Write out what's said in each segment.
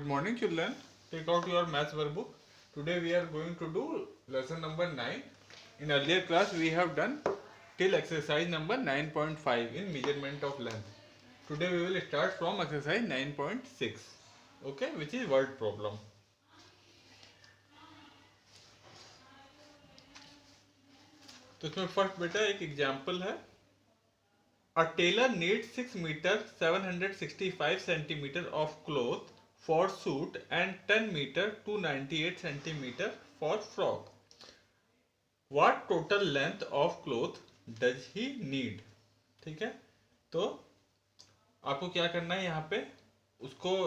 Good morning, children. Take out your maths workbook. Today we are going to do lesson number 9. In earlier class we have done till exercise number 9.5 in measurement of length. Today we will start from exercise 9.6. Okay, which is word problem. तो इसमें first बेटा एक example है. A tailor needs 6 meter 765 centimeter of cloth for suit and 10 meter 298 centimeter for frock. What total length of cloth does he need? ठीक है, तो आपको क्या करना है यहाँ पे, उसको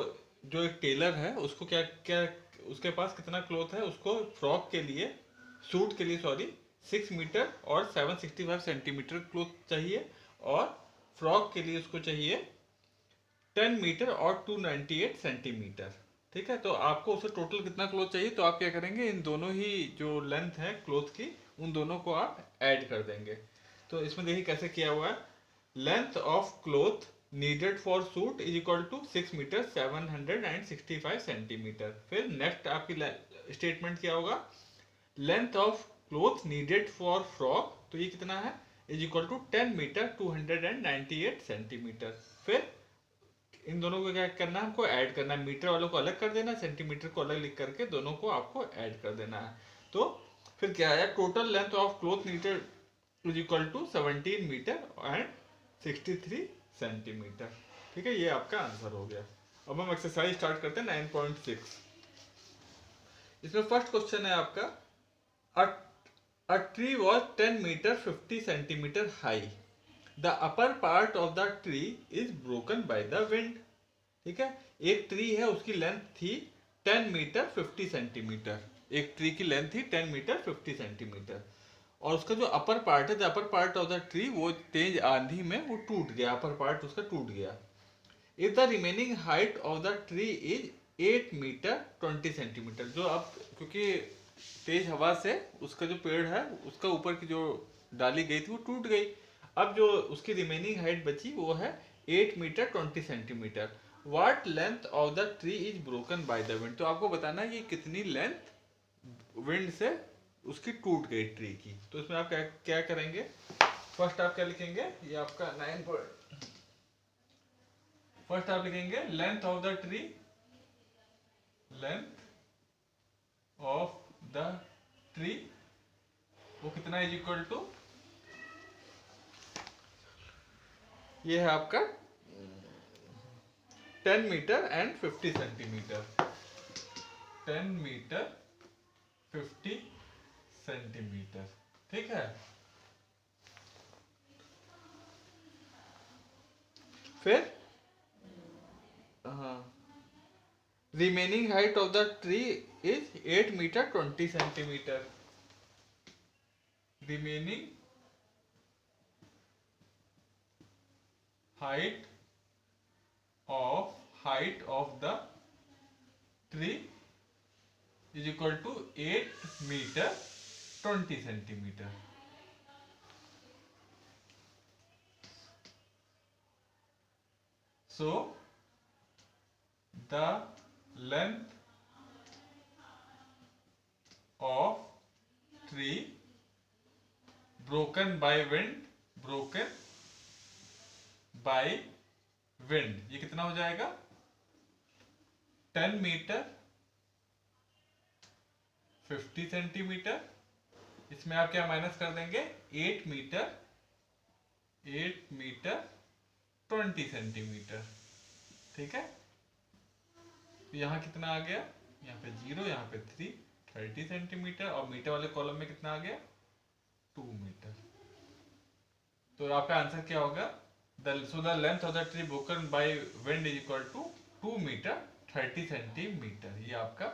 जो एक टेलर है उसको क्या क्या उसके पास कितना क्लोथ है, उसको फ्रॉक के लिए, सूट के लिए सॉरी 6 मीटर और 765 सेंटीमीटर क्लोथ चाहिए, और फ्रॉक के लिए उसको चाहिए 10 मीटर और 298 सेंटीमीटर. ठीक है, तो आपको उसे टोटल कितना क्लोथ चाहिए, तो आप क्या करेंगे, इन दोनों ही जो लेंथ है क्लोथ की उन दोनों को आप ऐड कर देंगे. तो इसमें देखिए कैसे किया हुआ है. Length of cloth needed for suit is equal to 6 metre 765 centimetre. फिर नेक्स्ट आपकी स्टेटमेंट क्या होगा, length of cloth needed for frock, तो ये कितना है, is equal to 10 metre 298 centimetre. फिर इन दोनों को क्या करना है, हमको ऐड करना है. मीटर वालों को अलग कर देना, सेंटीमीटर को अलग लिख करके दोनों को आपको ऐड कर देना है. तो फिर क्या आया, total length of cloth needed is equal to 17 metre and 63 centimetre. ठीक है, ये आपका आंसर हो गया. अब हम एक्सरसाइज स्टार्ट करते हैं 9.6. इसमें फर्स्ट क्वेश्चन है आपका, a tree was 10 meter 50 centimeter high. The upper part of the tree is broken by the wind. ठीक है, एक ट्री है, उसकी लेंथ थी 10 मीटर 50 सेंटीमीटर. एक ट्री की लेंथ थी 10 मीटर 50 सेंटीमीटर, और उसका जो अपर पार्ट है, the upper part of the tree, वो तेज आंधी में वो टूट गया, अपर पार्ट उसका टूट गया. If the remaining height of the tree is 8 metre 20 centimetre. जो अब क्योंकि तेज हवा से उसका जो पेड़ है उसका ऊपर की जो डाली गई थी वो टूट गई, अब जो उसकी रिमेनिंग हाइट बची वो है 8 metre 20 centimetre. What length of the tree is broken by the wind. तो आपको बताना है कि कितनी लेंथ विंड से उसकी टूट गई ट्री की. तो इसमें आप क्या करेंगे, फर्स्ट आप क्या लिखेंगे, ये आपका 9. फर्स्ट आप लिखेंगे length of the tree, length of the tree वो कितना इज इक्वल टू, ये है आपका 10 metre and 50 centimetre. 10 metre 50 centimetre. ठीक है, फिर remaining height of the tree is 8 metre 20 centimetre. Remaining height of the tree is equal to 8 metre 20 centimetre. So the length of tree broken by wind, ये कितना हो जाएगा, 10 metre 50 centimetre. इसमें आप क्या माइनस कर देंगे, 8 मीटर 20 सेंटीमीटर. ठीक है, तो यहाँ कितना आ गया, यहाँ पे 0, यहाँ पे 3, 30 सेंटीमीटर, और मीटर वाले कॉलम में कितना आ गया, 2 मीटर. तो आपका आंसर क्या होगा, so the length of the tree broken by wind is equal to 2 metre 30 centimetre. ये आपका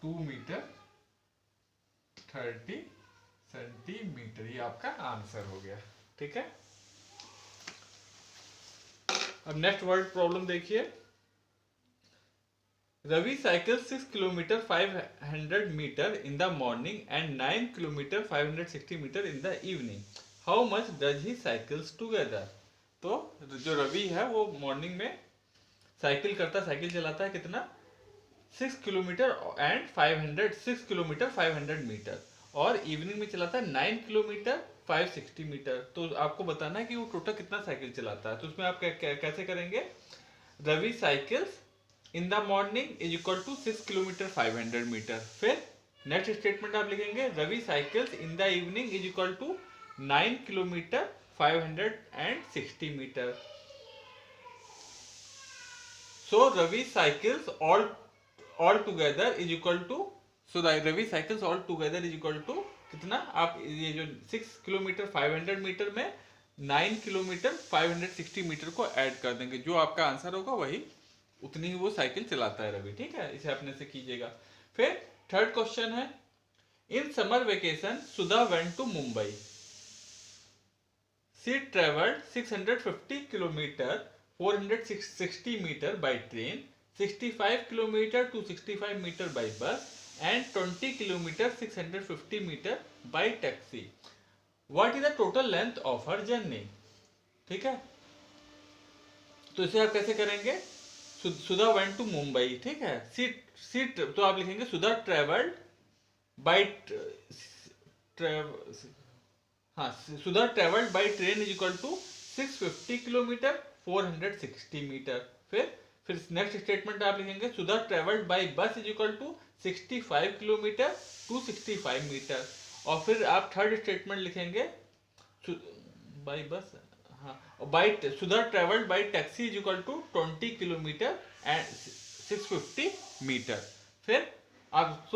2 मीटर 30 सेंटीमीटर, ये आपका आंसर हो गया. ठीक है, अब नेक्स्ट वर्ड प्रॉब्लम देखिए. Ravi cycle 6 kilometre 500 metre in the morning and 9 kilometre 560 metre in the evening. How much does he cycles together. तो जो रवि है वो मॉर्निंग में साइकिल करता, साइकिल चलाता है कितना 6 किलोमीटर एंड 500 6 किलोमीटर 500 मीटर, और इवनिंग में चलाता है 9 किलोमीटर 560 मीटर। तो आपको बताना है कि वो टोटल कितना साइकिल चलाता है। तो उसमें आप कैसे करेंगे, Ravi cycles in the morning is equal to 6 kilometre 500 metre. फिर नेक्स्ट स्टेटमेंट आप लिखेंगे Ravi cycles in the evening is equal to 9 kilometre 560 metre. So Ravi cycles all together is equal to, so the Ravi cycles all together is equal to कितना, आप ये जो 6 kilometre 500 metre में 9 kilometre 560 metre को add कर देंगे, जो आपका आंसर होगा वही उतनी ही वो साइकिल चलाता है रवि। ठीक है, इसे अपने से कीजिएगा। फिर थर्ड क्वेश्चन है, in summer vacation Sudha went to Mumbai, she travelled 650 kilometre 460 meter by train, 65 kilometer to 65 meter by bus, and 20 kilometer 650 meter by taxi. What is the total length of her journey? ठीक है, तो इसे आप कैसे करेंगे, सुधा went to Mumbai, ठीक है, सी तो आप लिखेंगे सुधा ट्रेवल्ड बाई हाँ, Sudha travelled by train is equal to 650 kilometre 460 metre. फिर नेक्स्ट स्टेटमेंट आप लिखेंगे Sudha travelled by bus is equal to 65 kilometre 265 metre. और फिर आप थर्ड स्टेटमेंट लिखेंगे बाय बस, हाँ, by Sudha travelled by taxi is equal to 20 kilometre and 650 metre. फिर आप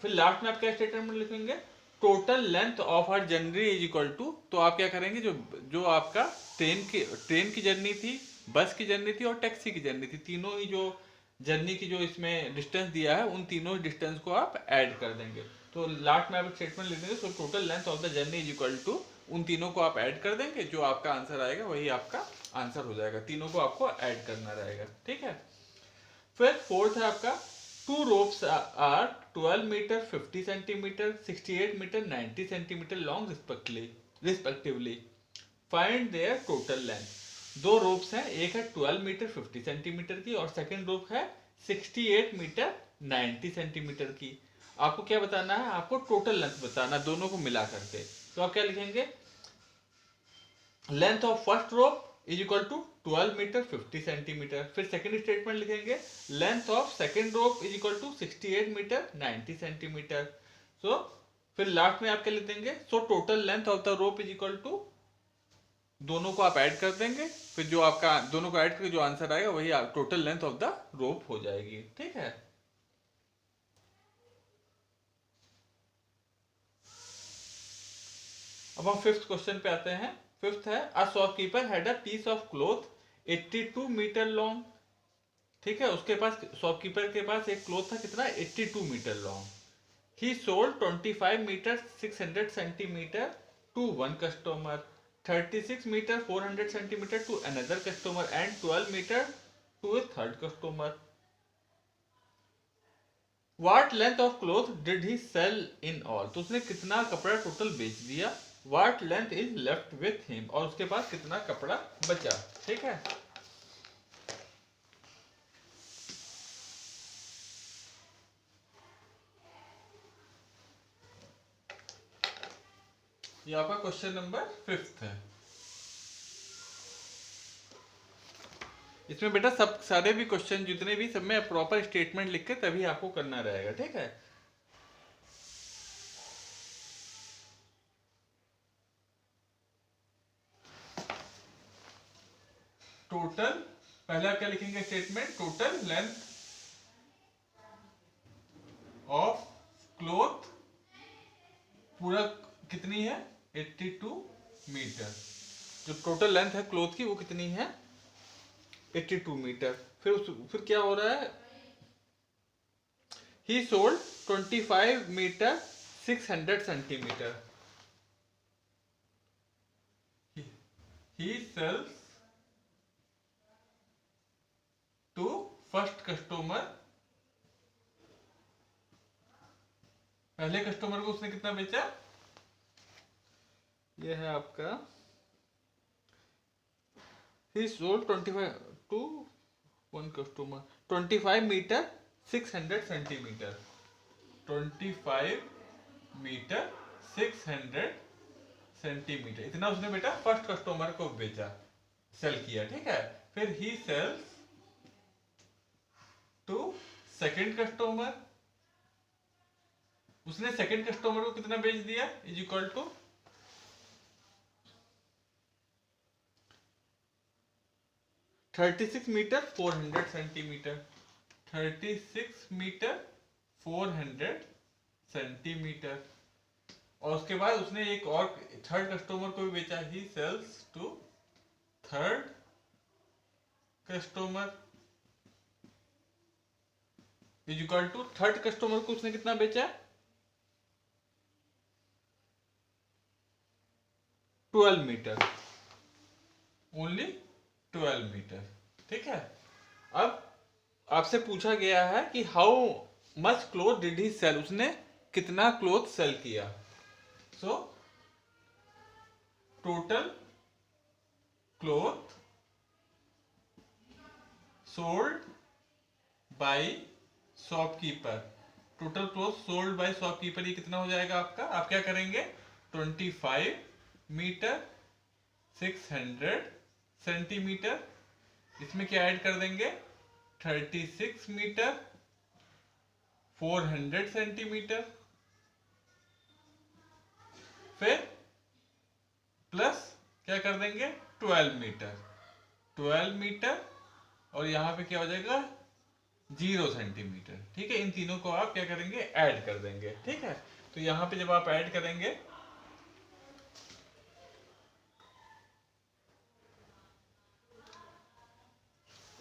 फिर लास्ट में आप क्या स्टेटमेंट लिखेंगे, total length of her journey is equal to, तो आप क्या करेंगे, जो आपका ट्रेन की जर्नी थी, बस की जर्नी थी और टैक्सी की जर्नी थी, तीनों ही जो जर्नी की जो इसमें डिस्टेंस दिया है उन तीनों डिस्टेंस को आप ऐड कर देंगे। तो लास्ट में आप एक स्टेटमेंट लिख देंगे, so total length of the journey is equal to, उन तीनों को आप ऐड कर देंगे, जो आपका आंसर आएगा वही आपका आंसर हो जाएगा, तीनों को आपको ऐड करना रहेगा। ठीक है, फिर फोर्थ है आपका, two ropes are 12 meter 50 centimeter 68 meter 90 centimeter long respectively. Find their total length. दो रोप्स हैं, एक है 12 मीटर 50 सेंटीमीटर की और सेकंड रोप है 68 मीटर 90 सेंटीमीटर की। आपको क्या बताना है, आपको टोटल लेंथ बताना दोनों को मिला करके। तो आप क्या लिखेंगे, length of first rope is equal to 12 metre 50 centimetre. फिर सेकंड स्टेटमेंट लिखेंगे, length of second rope is equal to 68 metre 90 centimetre. So फिर लास्ट में आप क्या लिख देंगे, so total length of the rope is equal to, दोनों को आप ऐड कर देंगे, फिर जो आपका दोनों को ऐड करके जो आंसर आएगा वही टोटल लेंथ ऑफ द रोप हो जाएगी। ठीक है, अब हम फिफ्थ क्वेश्चन पे आते हैं। फिफ्थ है, a shopkeeper had a piece of cloth 82 metre long. ठीक है, उसके पास शॉपकीपर के पास एक क्लॉथ था कितना 82 metre long. He sold 25 metre 600 centimetre to one customer, 36 metre 400 centimetre to another customer and 12 metre to a third customer. What length of cloth did he sell in all? तो उसने कितना कपड़ा total बेच दिया। What length is left with him? और उसके पास कितना कपड़ा बचा। ठीक है, ये आपका क्वेश्चन नंबर 5 है। इसमें बेटा सब सारे भी क्वेश्चन जितने भी सब में प्रॉपर स्टेटमेंट लिख के तभी आपको करना रहेगा। ठीक है, टोटल पहले आप क्या लिखेंगे statement, total length of cloth पूरा कितनी है 82 मीटर। जो टोटल लेंथ है क्लॉथ की वो कितनी है 82 मीटर। फिर क्या हो रहा है, he sold 25 metre 600 centimetre. He sells to first customer, पहले कस्टमर को उसने कितना बेचा, ये है आपका he sold 25 to one customer 25 metre 600 centimetre, 25 metre 600 centimetre, इतना उसने बेटा फर्स्ट कस्टमर को बेचा, सेल किया, ठीक है। फिर he sells to second customer, उसने सेकंड कस्टमर को कितना बेच दिया, is equal to 36 metre 400 centimetre, 36 metre 400 centimetre. और उसके बाद उसने एक और थर्ड कस्टमर को भी बेचा, he sells to third customer is equal to, third customer को उसने कितना बेचा, 12 मीटर, ओनली 12 मीटर, ठीक है। अब आपसे पूछा गया है कि how much cloth did he sell, उसने कितना क्लोथ सेल किया। So total cloth sold by shopkeeper, total cloth sold by shopkeeper, ये कितना हो जाएगा आपका, आप क्या करेंगे 25 मीटर 600 सेंटीमीटर, इसमें क्या ऐड कर देंगे 36 मीटर 400 सेंटीमीटर, फिर प्लस क्या कर देंगे 12 मीटर, 12 मीटर और यहां पे क्या हो जाएगा 0 सेंटीमीटर, ठीक है। इन तीनों को आप क्या करेंगे ऐड कर देंगे, ठीक है। तो यहां पे जब आप ऐड करेंगे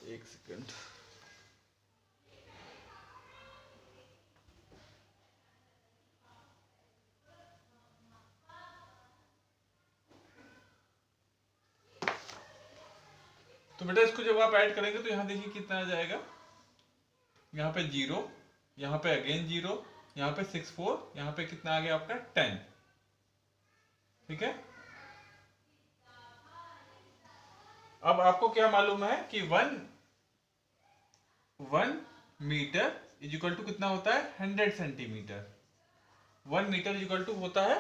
एक सेकंड, तो बेटा इसको जब आप ऐड करेंगे तो यहां देखिए कितना आ जाएगा, यहाँ पे 0, यहाँ पे अगेन 0, यहाँ पे 64, यहाँ पे कितना आ गया आपका 10, ठीक है। अब आपको क्या मालूम है कि 1 मीटर इज इक्वल टू कितना होता है 100 centimetre, 1 metre is equal to होता है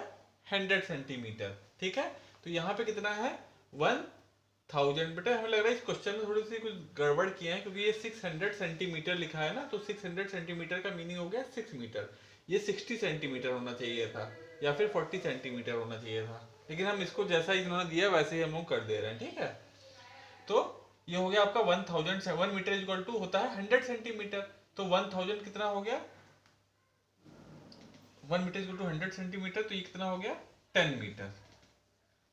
100 सेंटीमीटर, ठीक है। तो यहाँ पे कितना है 1000, बेटा हमें लग रहा है इस क्वेश्चन में थोड़ी सी कुछ गड़बड़ किया है, क्योंकि ये 600 सेंटीमीटर लिखा है ना, तो 600 सेंटीमीटर का मीनिंग हो गया 6 मीटर, ये 60 सेंटीमीटर होना चाहिए था या फिर 40 सेंटीमीटर होना चाहिए था, लेकिन हम इसको जैसा इन्होंने दिया वैसे ही हम लोग कर दे रहे हैं, ठीक है। तो ये हो गया आपका 1000, 1 मीटर इज इक्वल टू होता है 100 सेंटीमीटर, तो 1000 कितना हो गया, 1 metre is equal to 100 centimetre, तो ये कितना हो गया 10 मीटर,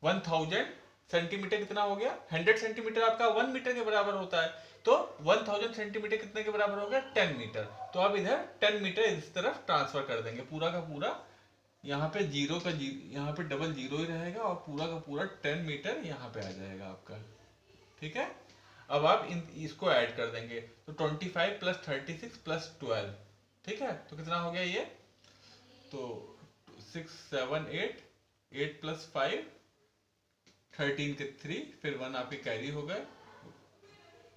1000 सेंटीमीटर कितना हो गया 100 सेंटीमीटर आपका 1 मीटर के बराबर होता है, तो 1000 सेंटीमीटर कितने के बराबर हो गया 10 मीटर, तो आप इधर 10 मीटर इस तरफ ट्रांसफर कर देंगे, पूरा का पूरा यहाँ पे जीरो का यहाँ पे डबल जीरो ही रहेगा और पूरा का पूरा 10 मीटर यहाँ पे आ जाएगा आपका, ठीक है। अब आप इसको ऐड कर देंगे, तो 25 प्लस 36 प्लस 12, ठीक है, तो कितना हो गया ये, तो 6 7 8, 8 प्लस 5 13 के 3, फिर 1 आपके कैरी हो गए,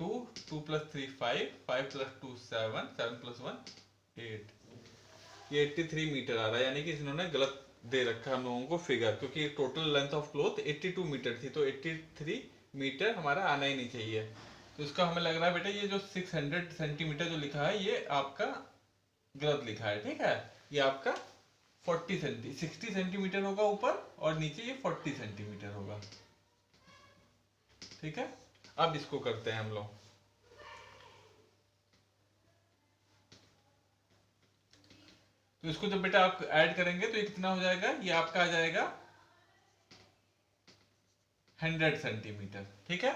2 2 प्लस 3 5, 5 प्लस 2 7, 7 प्लस 1 8, ये 83 मीटर आ रहा है, यानी कि इन्होंने गलत दे रखा है हम लोगों को फिगर, क्योंकि total length of cloth 82 metre थी, तो 83 मीटर हमारा आना ही नहीं चाहिए। तो इसका हमें लग रहा है बेटा ये जो 600 सेंटीमीटर जो लिखा है ये आपका गलत लिखा है, ठीक है। ये आपका 60 सेंटीमीटर होगा ऊपर और नीचे ये 40 सेंटीमीटर होगा, ठीक है। अब इसको करते हैं हम लोग, तो इसको जब बेटा आप ऐड करेंगे तो ये कितना हो जाएगा, ये आपका आ जाएगा 100 सेंटीमीटर, ठीक है।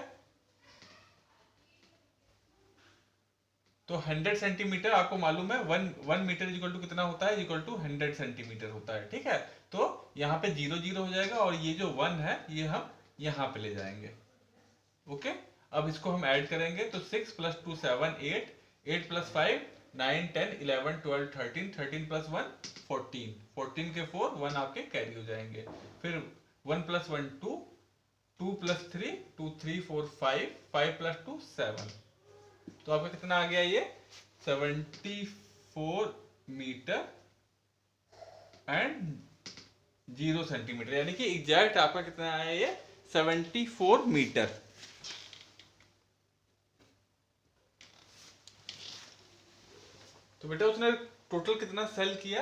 तो 100 सेंटीमीटर आपको मालूम है 1 मीटर इक्वल टू कितना होता है, इक्वल टू 100 सेंटीमीटर होता है, ठीक है। तो यहाँ पे 0 0 हो जाएगा और ये जो 1 है ये हम यहाँ पे ले जाएंगे, ओके। अब इसको हम ऐड करेंगे, तो 6 प्लस 2 7 8, 8 प्लस 5 9 10 11 12 13, 13 प्लस 1 14, 14 के 4 1 आपके कैरी हो जाएंगे, फिर 1 प्लस 1 2, 2 प्लस 3 2 3 4 5, 5 प्लस 2 7, तो आपका कितना आ गया ये 74 मीटर एंड 0 सेंटीमीटर, यानी कि एग्जैक्ट आपका कितना आया ये 74 मीटर। तो बेटा उसने टोटल कितना सेल किया,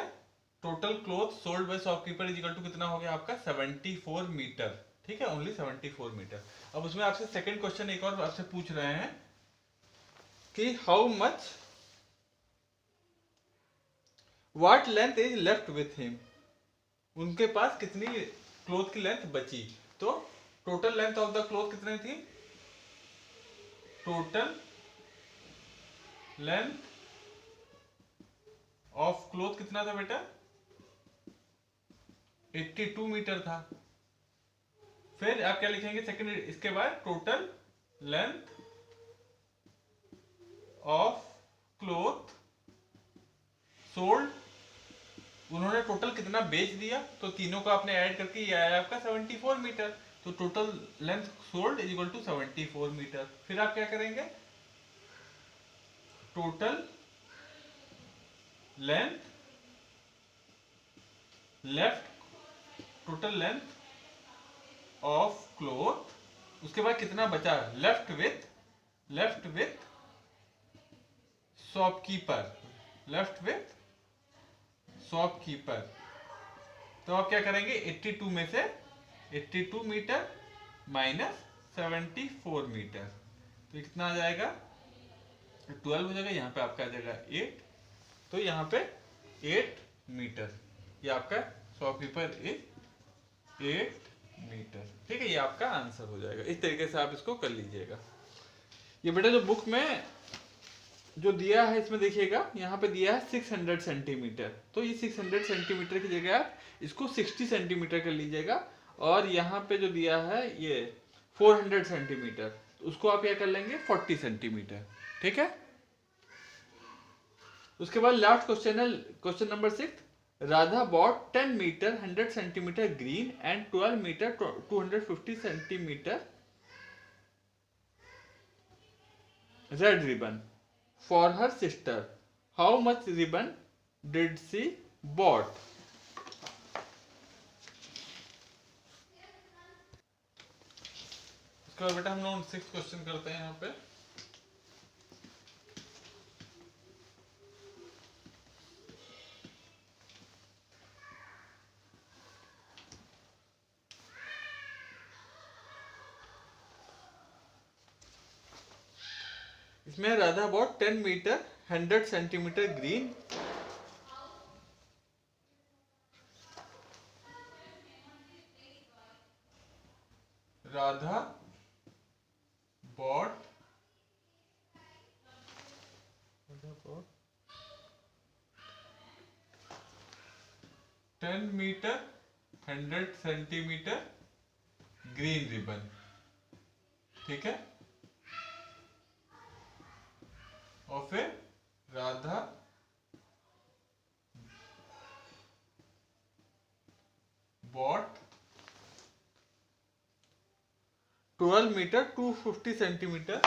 total cloth sold by shopkeeper is equal to कितना हो गया आपका 74 मीटर, ठीक है, ओनली 74 मीटर। अब उसमें आपसे सेकंड क्वेश्चन एक और आपसे पूछ रहे हैं कि how much what length is left with him, उनके पास कितनी क्लोथ की लेंथ बची। तो total length of the cloth कितनी थी, टोटल लेंथ ऑफ क्लोथ कितना था बेटा 82 मीटर था। फिर आप क्या लिखेंगे सेकंड, इसके बाद total length of cloth sold, उन्होंने टोटल कितना बेच दिया, तो तीनों को आपने ऐड करके ये आया आपका 74 मीटर। तो total length sold is equal to 74 metre. फिर आप क्या करेंगे, total length left, total length of cloth, उसके बाद कितना बचा left with shopkeeper, left with shopkeeper. तो आप क्या करेंगे 82 में से 82 मीटर माइनस 74 मीटर, तो कितना आ जाएगा 12 हो जाएगा, यहाँ पे आपका आ जाएगा 8, तो यहाँ पे 8 मीटर, ये आपका शॉपकीपर इज 8 मीटर, ठीक है, ये आपका आंसर हो जाएगा। इस तरीके से आप इसको कर लीजिएगा। ये बेटा जो बुक में जो दिया है इसमें देखिएगा, यहाँ पे दिया है 600 सेंटीमीटर, तो ये 600 सेंटीमीटर की जगह आप इसको 60 सेंटीमीटर कर लीजिएगा, और यहाँ पे जो दिया है ये 400 सेंटीमीटर, उसको आप क्या कर लेंगे 40 सेंटीमीटर, ठीक है। उसके बाद लास्ट क्वेश्चन है question number 6, Radha bought 10 metre 100 centimetre green and 12 metre 250 centimetre red ribbon for her sister. How much ribbon did she bought? इसके बाद बेटा हम लोग 6 क्वेश्चन करते हैं यहाँ पे। इसमें Radha bought 10 metre 100 centimetre green Radha bought 10 metre 100 centimetre green ribbon, ठीक है, और फिर Radha bought 12 metre 250 centimetre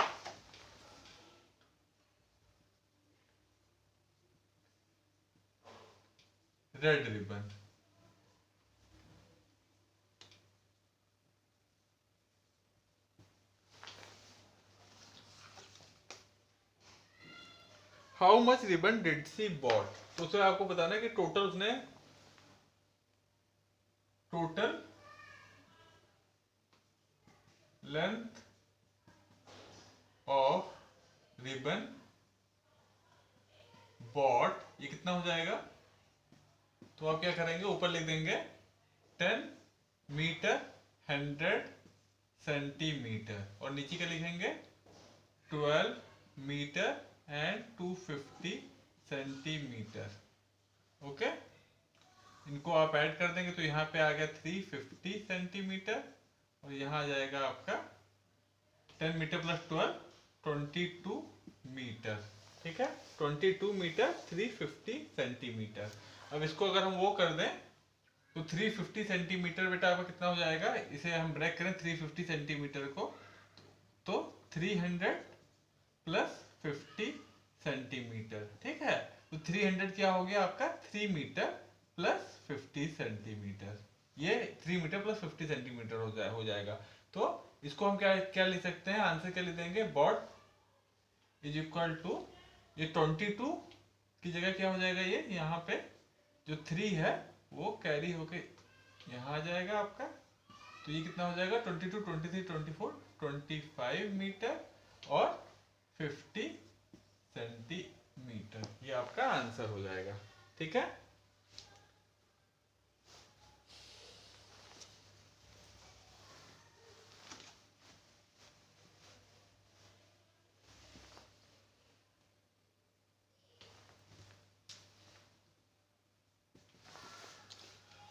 red ribbon. How much ribbon did she bought, तो उसमें आपको बताना है कि टोटल उसने total length of ribbon bought ये कितना हो जाएगा, तो आप क्या करेंगे ऊपर लिख देंगे 10 मीटर 100 सेंटीमीटर और नीचे क्या लिखेंगे 12 मीटर एंड 250 सेंटीमीटर, ओके। इनको आप ऐड कर देंगे तो यहाँ पे आ गया 350 सेंटीमीटर और यहाँ आ जाएगा आपका 10 मीटर प्लस 12 22 मीटर, ठीक है, 22 मीटर 350 सेंटीमीटर। अब इसको अगर हम वो कर दें तो 350 सेंटीमीटर बेटा आपका कितना हो जाएगा, इसे हम ब्रेक करें 350 सेंटीमीटर को, तो 300 प्लस 50 सेंटीमीटर। ठीक है, तो 300 क्या हो गया आपका 3 मीटर प्लस 50 सेंटीमीटर। ये 3 मीटर प्लस 50 सेंटीमीटर हो जाएगा। तो इसको हम क्या क्या लिख सकते हैं, आंसर क्या लिख देंगे, बॉट इज इक्वल टू, ये 22 की जगह क्या हो जाएगा, ये यहाँ पे जो 3 है वो कैरी होके यहाँ आ जाएगा आपका। तो ये कितना हो जाएगा 22, 23, 24, 25 मीटर और 50 सेंटीमीटर। ये आपका आंसर हो जाएगा। ठीक है,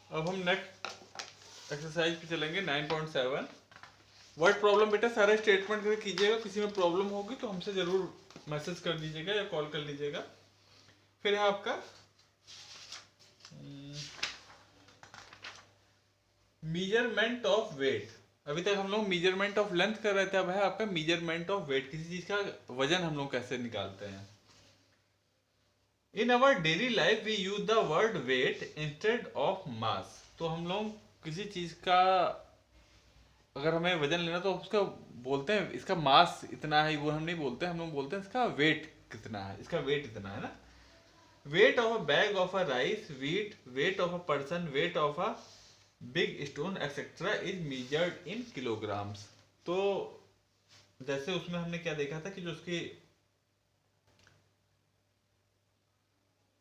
अब हम नेक्स्ट एक्सरसाइज पे चलेंगे 9.7। वर्ड प्रॉब्लम बेटा सारा स्टेटमेंट करके कीजिएगा, किसी में प्रॉब्लम होगी तो हमसे जरूर मैसेज कर दीजिएगा या कॉल कर लीजिएगा। फिर है आपका मेजरमेंट ऑफ वेट। अभी तक हम लोग मेजरमेंट ऑफ लेंथ कर रहे थे, अब है आपका मेजरमेंट ऑफ वेट, किसी चीज का वजन हम लोग कैसे निकालते हैं। In our daily life we use the word weight instead of mass. तो हम लोग किसी चीज का अगर हमें वजन लेना तो उसका बोलते हैं इसका मास इतना है, वो हम नहीं बोलते, हम लोग बोलते हैं इसका वेट कितना है, इसका वेट इतना है ना। Weight of a bag of a rice, wheat, weight of a person, weight of a big stone etcetera is measured in kilograms. तो जैसे उसमें हमने क्या देखा था कि जो उसकी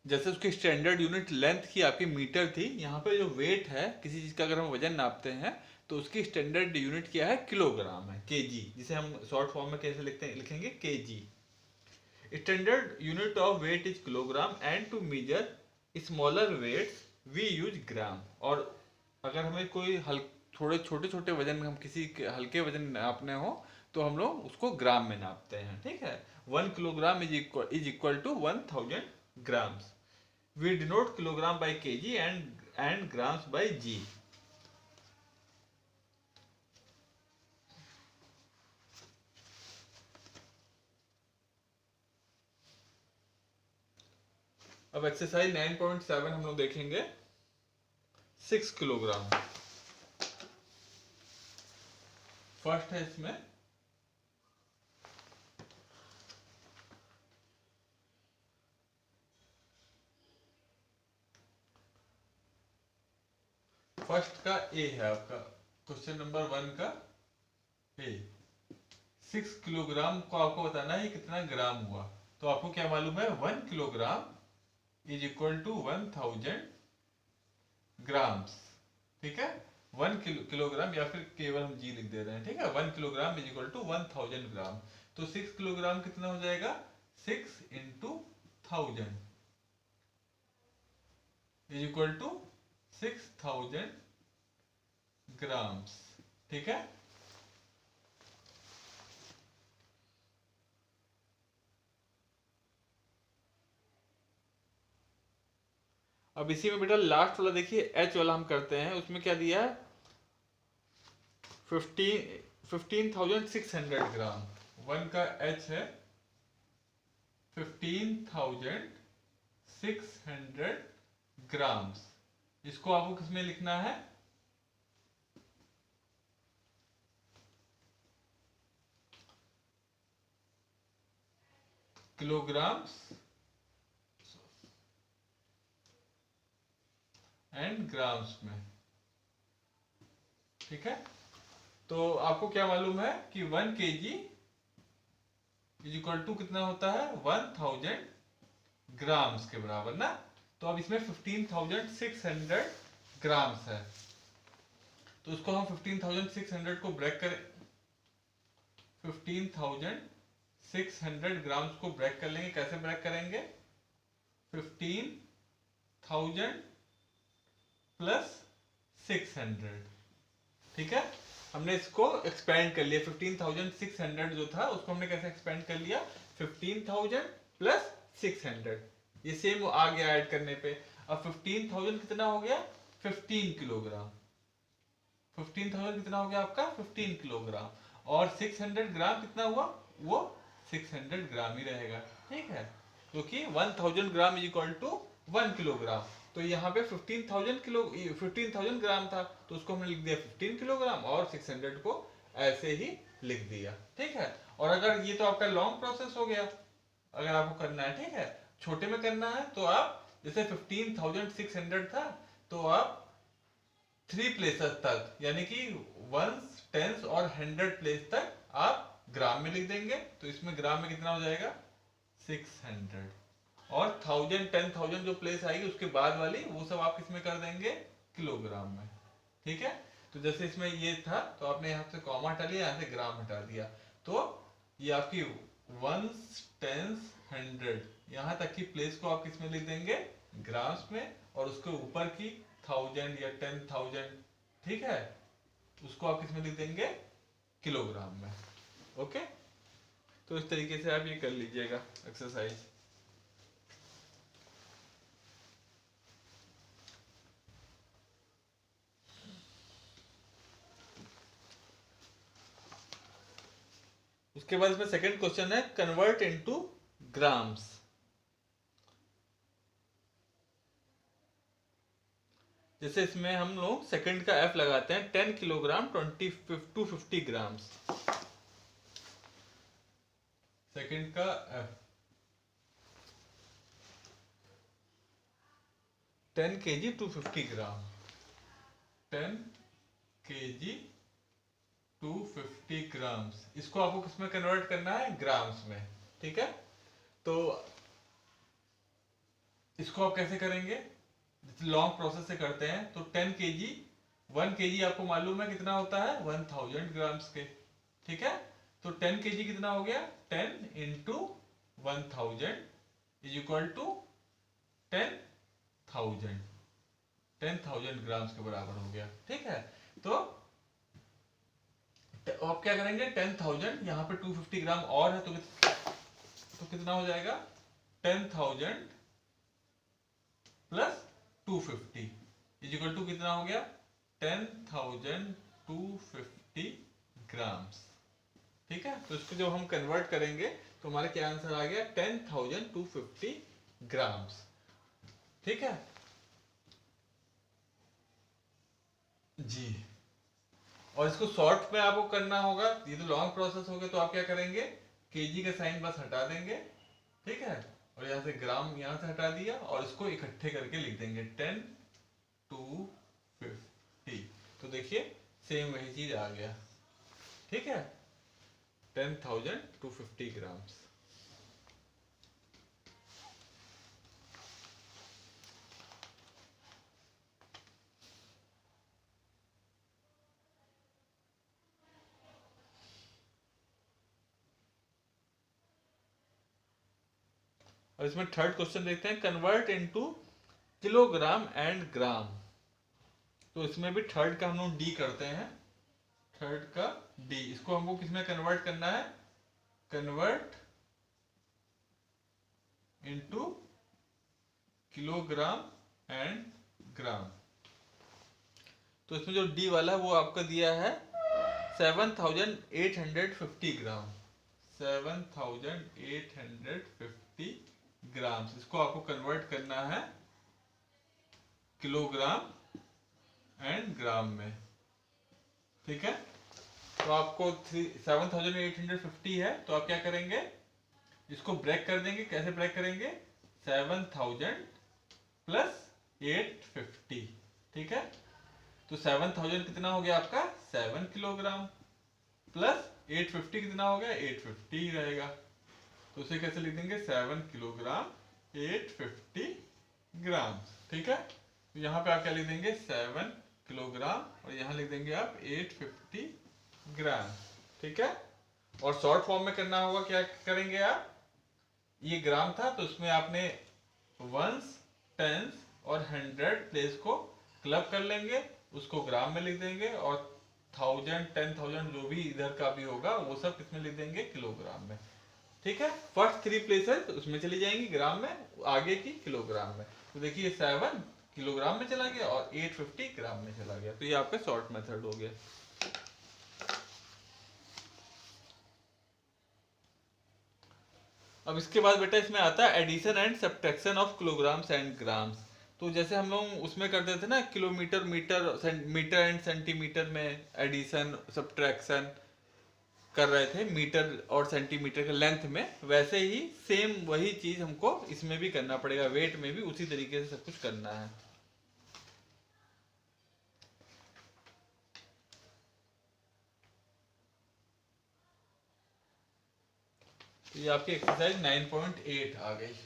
जैसे उसकी स्टैंडर्ड यूनिट लेंथ की आपकी मीटर थी, यहाँ पे जो वेट है किसी चीज का अगर हम वजन नापते हैं तो उसकी स्टैंडर्ड यूनिट क्या है, किलोग्राम है, केजी, जिसे हम शॉर्ट फॉर्म में कैसे लिखेंगे kg. Standard unit of weight is kilogram and to measure smaller weights we use gram. और अगर हमें कोई थोड़े छोटे छोटे वजन में हम किसी हल्के वजन नापने हो तो हम लोग उसको ग्राम में नापते हैं। ठीक है, 1 kilogram is equal to 1000 grams. We denote kilogram by kg and grams by g. अब एक्सरसाइज 9.7 हम लोग देखेंगे 6 किलोग्राम। फर्स्ट है इसमें फर्स्ट का ए है आपका, क्वेश्चन नंबर 1 का ए। 6 किलोग्राम को आपको बताना है कितना ग्राम हुआ। तो आपको क्या मालूम है, 1 kilogram is equal to 1000 grams. ठीक है, 1 किलोग्राम या फिर केवल हम जी लिख दे रहे हैं। ठीक है, 1 kilogram is equal to 1000 gram. तो 6 किलोग्राम कितना हो जाएगा, 6 into 1000 is equal to 6000 grams. ठीक है, अब इसी में बेटा लास्ट वाला देखिए एच वाला हम करते हैं, उसमें क्या दिया है 15,600 ग्राम। 1 का एच है 15,600 ग्राम्स। इसको आपको किसमें लिखना है, किलोग्राम्स एंड ग्राम्स में। ठीक है, तो आपको क्या मालूम है कि 1 kg इज इक्वल टू कितना होता है 1000 ग्राम्स के बराबर ना। तो अब इसमें 15,600 ग्राम्स है, तो उसको हम 15,600 को ब्रेक करें, 15,600 ग्राम्स को ब्रेक कर लेंगे। कैसे ब्रेक करेंगे, 15,000 प्लस 600। ठीक है, हमने इसको एक्सपेंड कर लिया, 15,600 जो था उसको हमने कैसे एक्सपेंड कर लिया, 15,000 प्लस 600। ये सेम आ गया ऐड करने पे। अब 15,000 कितना हो गया, 15 किलोग्राम। 15,000 कितना हो गया आपका 15 किलोग्राम, और 600 ग्राम कितना हुआ, वो 600 ग्राम ही रहेगा। ठीक है, क्योंकि 1000 gram is equal to 1 kilogram. तो यहाँ पे 15,000 ग्राम था, तो उसको हमने लिख दिया 15 किलोग्राम और 600 को ऐसे ही लिख दिया। ठीक है, और अगर ये तो आपका लॉन्ग प्रोसेस हो गया, अगर आपको करना है, ठीक है, छोटे में करना है तो आप जैसे 15,600 था तो आप 3 प्लेसेस तक यानी कि वंस, टेंस और 100 प्लेस तक आप ग्राम में लिख देंगे। तो इसमें ग्राम में कितना हो जाएगा 600, और 1000 10,000 जो प्लेस आएगी उसके बाद वाली वो सब आप किसमें कर देंगे किलोग्राम में। ठीक है, तो जैसे इसमें ये था तो आपने यहाँ से कॉमा हटा लिया, यहाँ से ग्राम हटा दिया, तो ये आपकी वंस, टेंस, 100 यहाँ तक की प्लेस को आप किसमें लिख देंगे ग्राम्स में, और उसके ऊपर की 1000 या 10,000, ठीक है, उसको आप किसमें लिख देंगे किलोग्राम में। ओके, तो इस तरीके से आप ये कर लीजिएगा एक्सरसाइज। उसके बाद इसमें सेकंड क्वेश्चन है कन्वर्ट इनटू ग्राम्स। जैसे इसमें हम लोग सेकंड का एफ लगाते हैं 10 किलोग्राम 250 ग्राम्स। सेकंड का एफ 10 kg 250 ग्राम, 10 kg 250 ग्राम्स, इसको आपको किसमें कन्वर्ट करना है ग्राम्स में। ठीक है, तो इसको आप कैसे करेंगे, लॉन्ग प्रोसेस से करते हैं। तो 10 kg 1 kg आपको मालूम है कितना होता है 1000 ग्राम्स के। ठीक है, तो 10 kg कितना हो गया 10 into 1000 is equal to 10,000 grams के बराबर हो गया। ठीक है, तो आप क्या करेंगे 10,000 यहाँ पे 250 ग्राम और है तो कितना हो जाएगा 10,000 प्लस 250 इज इक्वल टू कितना हो गया 10,250 ग्राम्स। ठीक है, तो इसको जब हम कन्वर्ट करेंगे तो हमारा क्या आंसर आ गया 10,250 ग्राम्स। ठीक है जी, और इसको शॉर्ट में आपको करना होगा, ये तो लॉन्ग प्रोसेस हो गया, तो आप क्या करेंगे केजी का साइन बस हटा देंगे। ठीक है, और यहाँ से ग्राम यहाँ से हटा दिया और इसको इकट्ठे करके लिख देंगे 10,250। तो देखिए सेम वही चीज आ गया। ठीक है, 10,250 ग्राम्स। और इसमें थर्ड क्वेश्चन देखते हैं कन्वर्ट इनटू किलोग्राम एंड ग्राम। तो इसमें भी थर्ड का हम लोग डी करते हैं, थर्ड का डी, इसको हमको किसमें कन्वर्ट करना है कन्वर्ट इनटू किलोग्राम एंड ग्राम। तो इसमें जो डी वाला है वो आपका दिया है 7,850 ग्राम, 7,850 ग्राम्स, इसको आपको कन्वर्ट करना है किलोग्राम एंड ग्राम में। ठीक है, तो आपको 7,850 है, तो आप क्या करेंगे इसको ब्रेक कर देंगे। कैसे ब्रेक करेंगे 7,000 प्लस 850। ठीक है, तो 7,000 कितना हो गया आपका 7 किलोग्राम, प्लस 850 कितना हो गया 850 ही रहेगा। तो उसे कैसे लिख देंगे 7 किलोग्राम 850 ग्राम। ठीक है, तो यहाँ पे आप क्या लिख देंगे 7 किलोग्राम और यहाँ लिख देंगे आप 850 ग्राम। ठीक है, और शॉर्ट फॉर्म में करना होगा, क्या करेंगे आप, ये ग्राम था तो इसमें आपने वंस, टेंस और 100 प्लेस को क्लब कर लेंगे, उसको ग्राम में लिख देंगे, और 1000 10,000 जो भी इधर का भी होगा वो सब किसमें लिख देंगे किलोग्राम में। ठीक है, फर्स्ट 3 प्लेसेस उसमें चली जाएंगी ग्राम में, आगे की किलोग्राम में। तो देखिए 7 किलोग्राम में चला गया और 850 ग्राम में चला गया, तो ये आपका शॉर्ट मेथड हो गया। अब इसके बाद बेटा इसमें आता है addition and subtraction of kilograms and grams. तो जैसे हम लोग उसमें करते थे ना, kilometre, metre, metre and centimetre में एडिशन सब्ट्रैक्शन कर रहे थे मीटर और सेंटीमीटर के लेंथ में, वैसे ही सेम वही चीज हमको इसमें भी करना पड़ेगा, वेट में भी उसी तरीके से सब कुछ करना है। तो ये आपकी एक्सरसाइज 9.8 आ गई।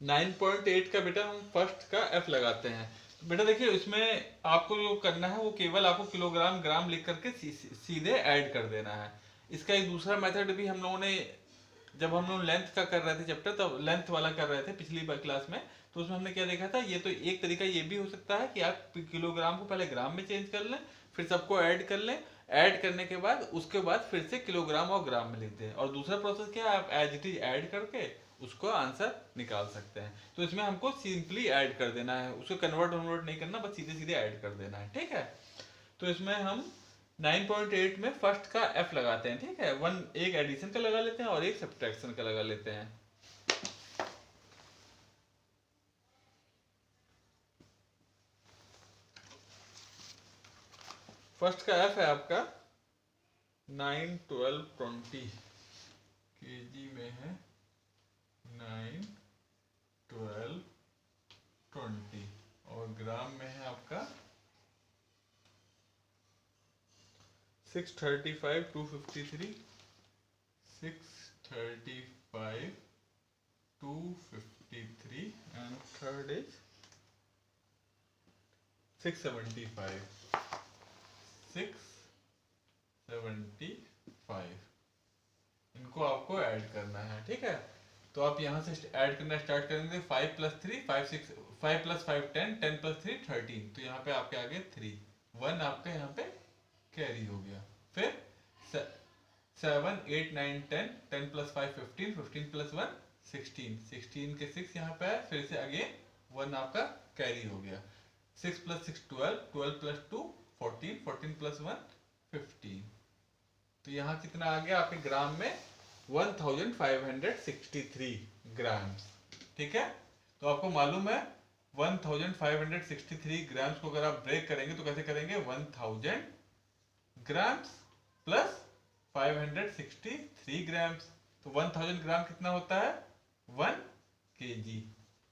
नाइन पॉइंट एट का बेटा हम फर्स्ट का एफ लगाते हैं। तो बेटा देखिए इसमें आपको जो करना है वो केवल आपको किलोग्राम ग्राम लिख करके सीधे ऐड कर देना है। इसका एक दूसरा मेथड भी हम लोगों ने, जब हम लोग लेंथ का कर रहे थे चैप्टर, तब लेंथ वाला कर रहे थे पिछली क्लास में, तो उसमें हमने क्या देखा था, ये तो एक तरीका ये भी हो सकता है कि आप किलोग्राम को पहले ग्राम में चेंज कर लें, फिर सबको ऐड कर लें, ऐड करने के बाद उसके बाद फिर से किलोग्राम और ग्राम में लिख दें, और दूसरा प्रोसेस क्या है, आप एज इट इज ऐड करके उसको आंसर निकाल सकते हैं। तो इसमें हमको सिंपली ऐड कर देना है, उसको कन्वर्ट नहीं करना, बस सीधे सीधे ऐड कर देना है, ठीक है। तो इसमें हम 9.8 में फर्स्ट का एफ लगाते हैं, ठीक है। वन एक एडिशन का लगा लेते हैं और एक सब्ट्रैक्शन का लगा लेते हैं। फर्स्ट का एफ है आपका 9, 12, 20 केजी में है, 9, 12, 20 और ग्राम में है आपका 635, 253, 635, 253 and third is 675, 675। इनको आपको ऐड करना है, ठीक है। तो आप यहाँ से ऐड करना स्टार्ट करेंगे, 5 + 3 5 6 5 + 5 10 10 + 3 13। तो यहाँ पे आपके आगे 3 1 आपका यहाँ पे कैरी हो गया। फिर 7 8 9 10 10 + 5 15 15 + 1 16 16 के 6 यहाँ पे है, फिर से अगेन 1 आपका कैरी हो गया। 6 + 6 12 12 + 2 14 14 + 1 15। तो यहाँ कितना आ गया आपके ग्राम में, 1563 ग्राम्स, ठीक है। तो आपको मालूम है 1563 ग्राम्स को अगर आप ब्रेक करेंगे तो कैसे करेंगे, 1000 ग्राम्स प्लस 563 ग्राम्स। तो 1000 ग्राम कितना होता है, 1 केजी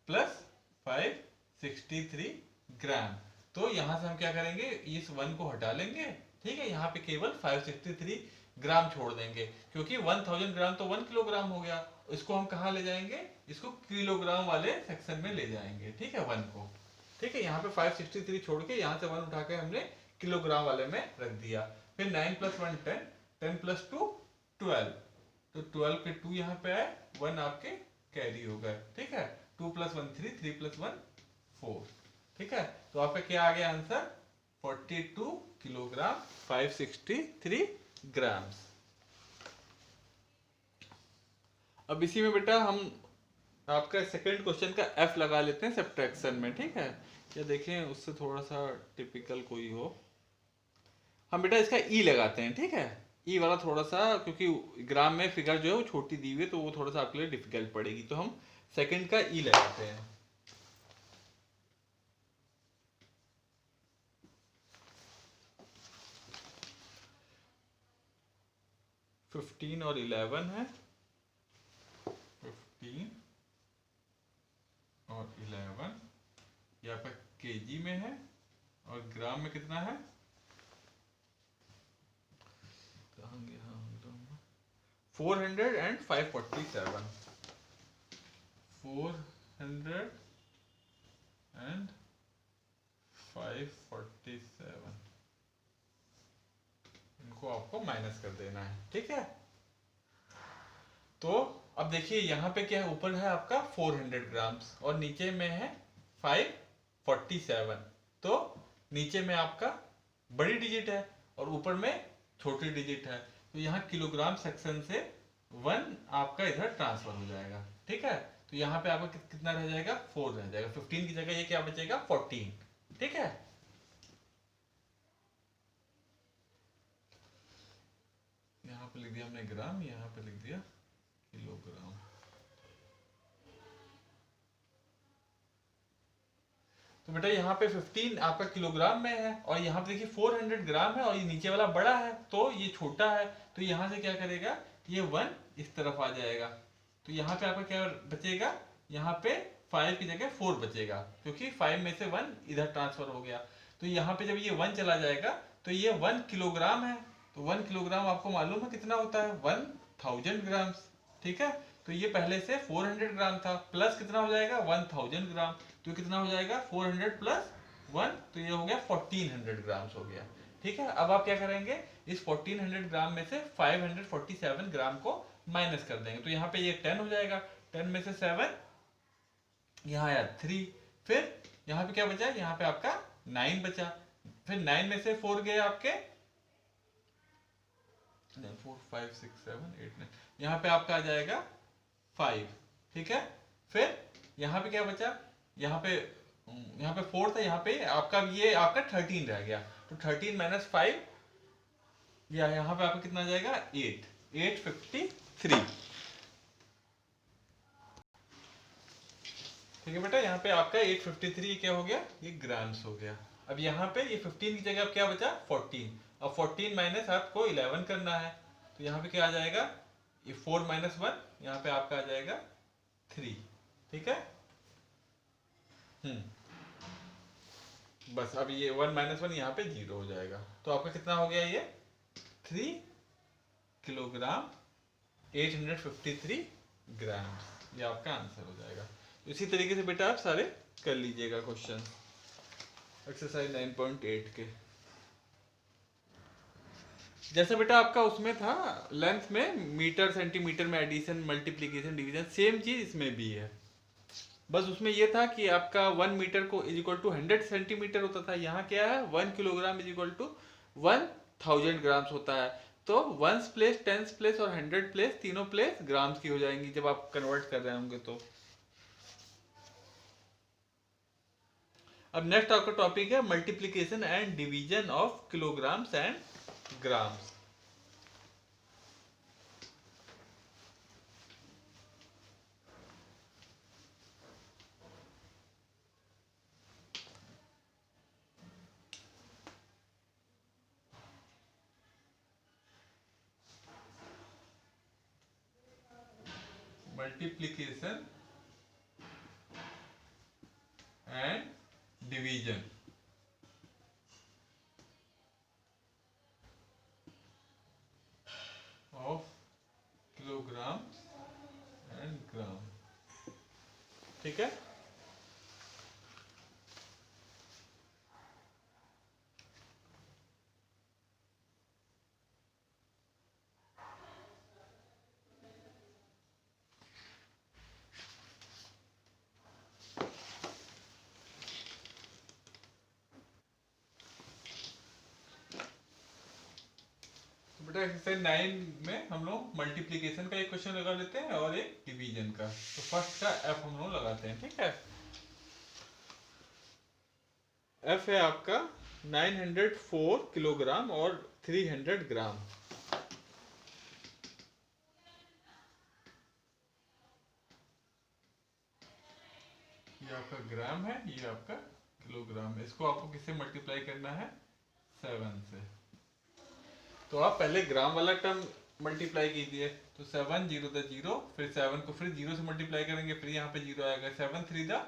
प्लस 563 ग्राम। तो यहां से हम क्या करेंगे, इस 1 को हटा लेंगे, ठीक है। यहाँ पे केवल 563 ग्राम छोड़ देंगे, क्योंकि 1000 ग्राम तो 1 किलोग्राम हो गया। इसको हम कहाँ ले जाएंगे, इसको किलोग्राम वाले सेक्शन में ले जाएंगे, ठीक है, 1 को, ठीक है। यहाँ पे 563 छोड़ के यहाँ से 1 उठा के हमने किलोग्राम वाले में रख दिया। फिर 9 + 1 10 10 + 2 12। तो 12 के 2 यहाँ पे आए, 1 आपके कैरी हो गए, ठीक है। 2 + 1 3 3 + 1 4, ठीक है। तो आपका क्या आ गया आंसर, 42 किलोग्राम 563 ग्राम्स। अब इसी में बेटा हम आपका सेकंड क्वेश्चन का एफ लगा लेते हैं सब्ट्रैक्शन में, ठीक है। या देखें उससे थोड़ा सा टिपिकल कोई हो, हम बेटा इसका ई लगाते हैं, ठीक है। ई वाला थोड़ा सा, क्योंकि ग्राम में फिगर जो है वो छोटी दी हुई है, तो वो थोड़ा सा आपके लिए डिफिकल्ट पड़ेगी, तो हम सेकंड का ई लगाते हैं। 15 और 11 है, 15 और 11 यहाँ पर केजी में है, और ग्राम में कितना है, 400 and 547, 400 and 547। इनको आपको माइनस कर देना है, ठीक है। तो अब देखिए यहाँ पे क्या है, ऊपर है आपका 400 ग्राम्स और नीचे में है 547। तो नीचे में आपका बड़ी डिजिट है और ऊपर में छोटी डिजिट है, तो यहाँ किलोग्राम सेक्शन से 1 आपका इधर ट्रांसफर हो जाएगा। ठीक है, तो यहाँ पे आपका कितना रह जाएगा, 4 रह जाएगा। 15 की जगह ये क्या बचेगा, 14। ठीक है, यहाँ पे लिख दिया हमने ग्राम, यहाँ पे लिख दिया किलोग्राम। तो बेटा यहाँ पे 15 आपका किलोग्राम में है और यहाँ पे देखिए 400 ग्राम है और ये नीचे वाला बड़ा है तो ये छोटा है, तो यहाँ से क्या करेगा, ये 1 इस तरफ आ जाएगा। तो यहाँ पे आपका क्या बचेगा, यहाँ पे 5 की जगह 4 बचेगा क्योंकि 5 में से 1 इधर ट्रांसफर हो गया। तो यहाँ पे जब ये 1 चला जाएगा तो ये 1 किलोग्राम है। तो 1 किलोग्राम आपको मालूम है कितना होता है, 1000 ग्राम। ठीक है, तो ये पहले से 400 ग्राम था, प्लस कितना हो जाएगा, 1000 ग्राम। तो कितना हो जाएगा, 400 प्लस 1, तो ये हो गया 1400 ग्राम हो गया। ठीक है, अब आप क्या करेंगे, इस 1400 ग्राम में से 547 ग्राम को माइनस कर देंगे। तो यहाँ पे ये 10 हो जाएगा, 10 में से 7, यहाँ आया 3, फिर यहाँ पे क्या बचा, यहाँ पे आपका 9 बचा, फिर 9 में से 4 गए आपके 4 5 6 7 8 9, यहाँ पे आपका आ जाएगा 5। ठीक है, फिर यहाँ पे क्या बचा, यहाँ पे 4 था, यहाँ पे आपका ये आपका 13 रह गया। तो 13 माइनस 5, या यहाँ पे आपका कितना आ जाएगा, 853। ठीक है बेटा, यहाँ पे आपका 853 क्या हो गया, ये ग्राम्स हो गया। अब यहाँ पे ये 15 की जगह अब क्या बचा, 14। अब 14 माइनस आपको 11 करना है, तो यहाँ पे क्या आ जाएगा, ये 4 माइनस 1, यहाँ पे आपका आ जाएगा 3। ठीक है, बस अब ये 1 माइनस 1 यहाँ पे 0 हो जाएगा। तो आपका कितना हो गया, ये 3 किलोग्राम 853 ग्राम, ये आपका आंसर हो जाएगा। इसी तरीके से बेटा आप सारे कर लीजिएगा क्वेश्चन एक्सरसाइज 9.8 के। जैसे बेटा आपका उसमें था लेंथ में मीटर सेंटीमीटर में एडिशन मल्टीप्लीकेशन डिवीजन, सेम चीज इसमें भी है। बस उसमें यह था कि आपका 1 मीटर को इज इक्वल टू 100 सेंटीमीटर होता था, यहाँ क्या है 1 kilogram is equal to 1000 grams होता है। तो 1s प्लेस 10s प्लेस और 100 प्लेस तीनों प्लेस ग्राम्स की हो जाएंगी जब आप कन्वर्ट कर रहे होंगे। तो अब नेक्स्ट आपका टॉपिक है multiplication and division of kilograms and grams. Multiplication and division of kilogram and gram. ठीक है, एक्सरसाइज 9 में हम लोग मल्टीप्लीकेशन का एक क्वेश्चन लगा लेते हैं और एक डिवीजन का। तो फर्स्ट का एफ हम लोग लगाते हैं। ठीक है, एफ है आपका 904 किलोग्राम और 300 ग्राम। ये आपका ग्राम है, ये आपका किलोग्राम है। इसको आपको किससे मल्टीप्लाई करना है, 7 से। तो आप पहले ग्राम वाला टर्म मल्टीप्लाई कीजिए, तो 7 0 द 0, फिर 7 को फिर 0 से मल्टीप्लाई करेंगे, फिर यहाँ पे 0 आएगा, 7 3 द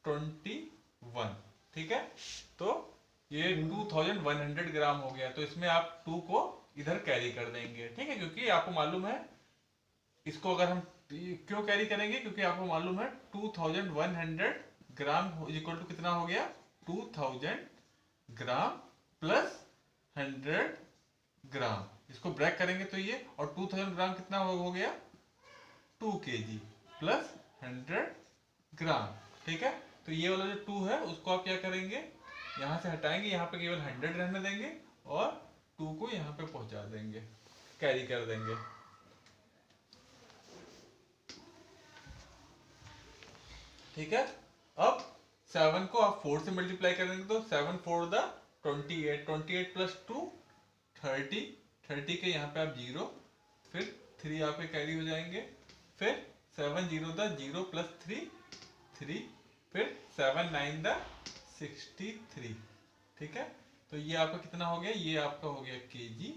21। ठीक है, तो ये 2100 ग्राम हो गया। तो इसमें आप 2 को इधर कैरी कर देंगे। ठीक है, क्योंकि आपको मालूम है इसको अगर हम क्यों कैरी करेंगे, क्योंकि आपको मालूम है 2100 ग्राम इक्वल टू कितना हो गया, 2000 ग्राम प्लस 100 ग्राम। इसको ब्रेक करेंगे तो ये, और 2000 ग्राम कितना हो गया, 2 kg प्लस 100 ग्राम। ठीक है, तो ये वाला जो 2 है उसको आप क्या करेंगे, यहाँ से हटाएंगे, यहाँ पे केवल 100 रहने देंगे और 2 को यहाँ पे पहुंचा देंगे, कैरी कर देंगे। ठीक है। अब 7 को आप 4 से मल्टीप्लाई करेंगे तो 7 4 द 28, 28 प्लस 2 30, 30 के यहाँ पे आप 0, फिर 3 यहाँ पे कैरी हो जाएंगे, फिर 7 0 द 0 प्लस 3 3, फिर 7 9 द 63। ठीक है, तो ये आपका कितना हो गया, ये आपका हो गया केजी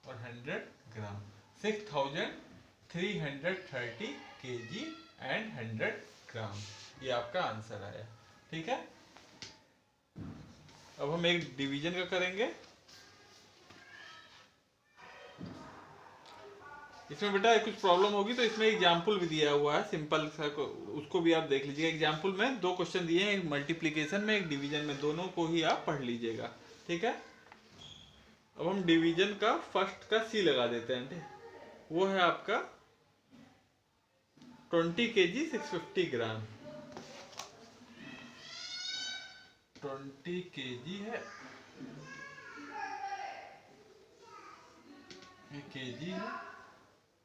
और 100 ग्राम, 6330 केजी एंड 100 ग्राम, ये आपका आंसर आया। ठीक है, अब हम एक डिवीजन का करेंगे। इसमें बेटा कुछ प्रॉब्लम होगी तो इसमें एग्जाम्पल भी दिया हुआ है सिंपल सा, उसको भी आप देख लीजिएगा। एग्जाम्पल में 2 क्वेश्चन दिए हैं, एक मल्टीप्लीकेशन में एक डिवीजन में, दोनों को ही आप पढ़ लीजिएगा। ठीक है, अब हम डिवीजन का फर्स्ट का सी लगा देते हैं। ठीक, वो है आपका 20 केजी 650 ग्राम, 20 केजी है, ये केजी है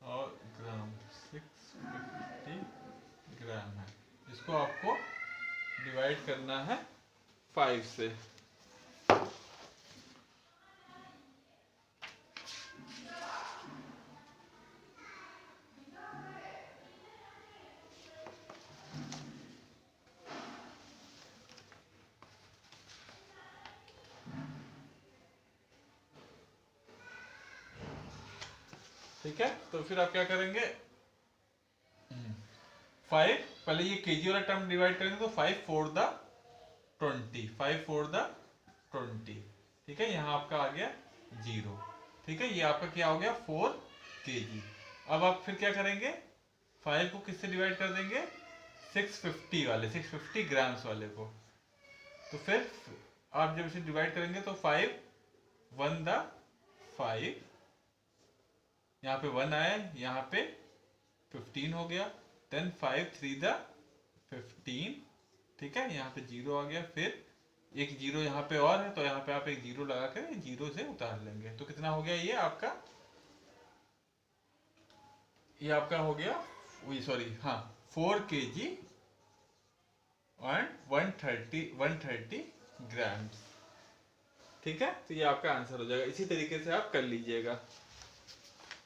और ग्राम 650 ग्राम है। इसको आपको डिवाइड करना है 5 से। ठीक है, तो फिर आप क्या करेंगे, 5 पहले ये केजी वाला टर्म डिवाइड करेंगे तो 5 4 द 20, 5 4 द 20। ठीक है, यहाँ आपका आ गया 0। ठीक है, ये आपका क्या हो गया 4 केजी। अब आप फिर क्या करेंगे, 5 को किससे डिवाइड कर देंगे, 650 वाले, 650 ग्राम्स वाले को। तो फिर आप जब इसे डिवाइड करेंगे तो 5 1 द 5, यहाँ पे 1 आया, यहाँ पे 15 हो गया, देन 5 3 द 15। ठीक है, यहाँ पे 0 आ गया, फिर एक 0 यहाँ पे और है तो यहाँ पे आप एक 0 लगा कर 0 से उतार लेंगे, तो कितना हो गया, ये आपका हो गया, सॉरी हाँ 4 केजी एंड 130 ग्राम्स। ठीक है, तो ये आपका आंसर हो जाएगा। इसी तरीके से आप कर लीजिएगा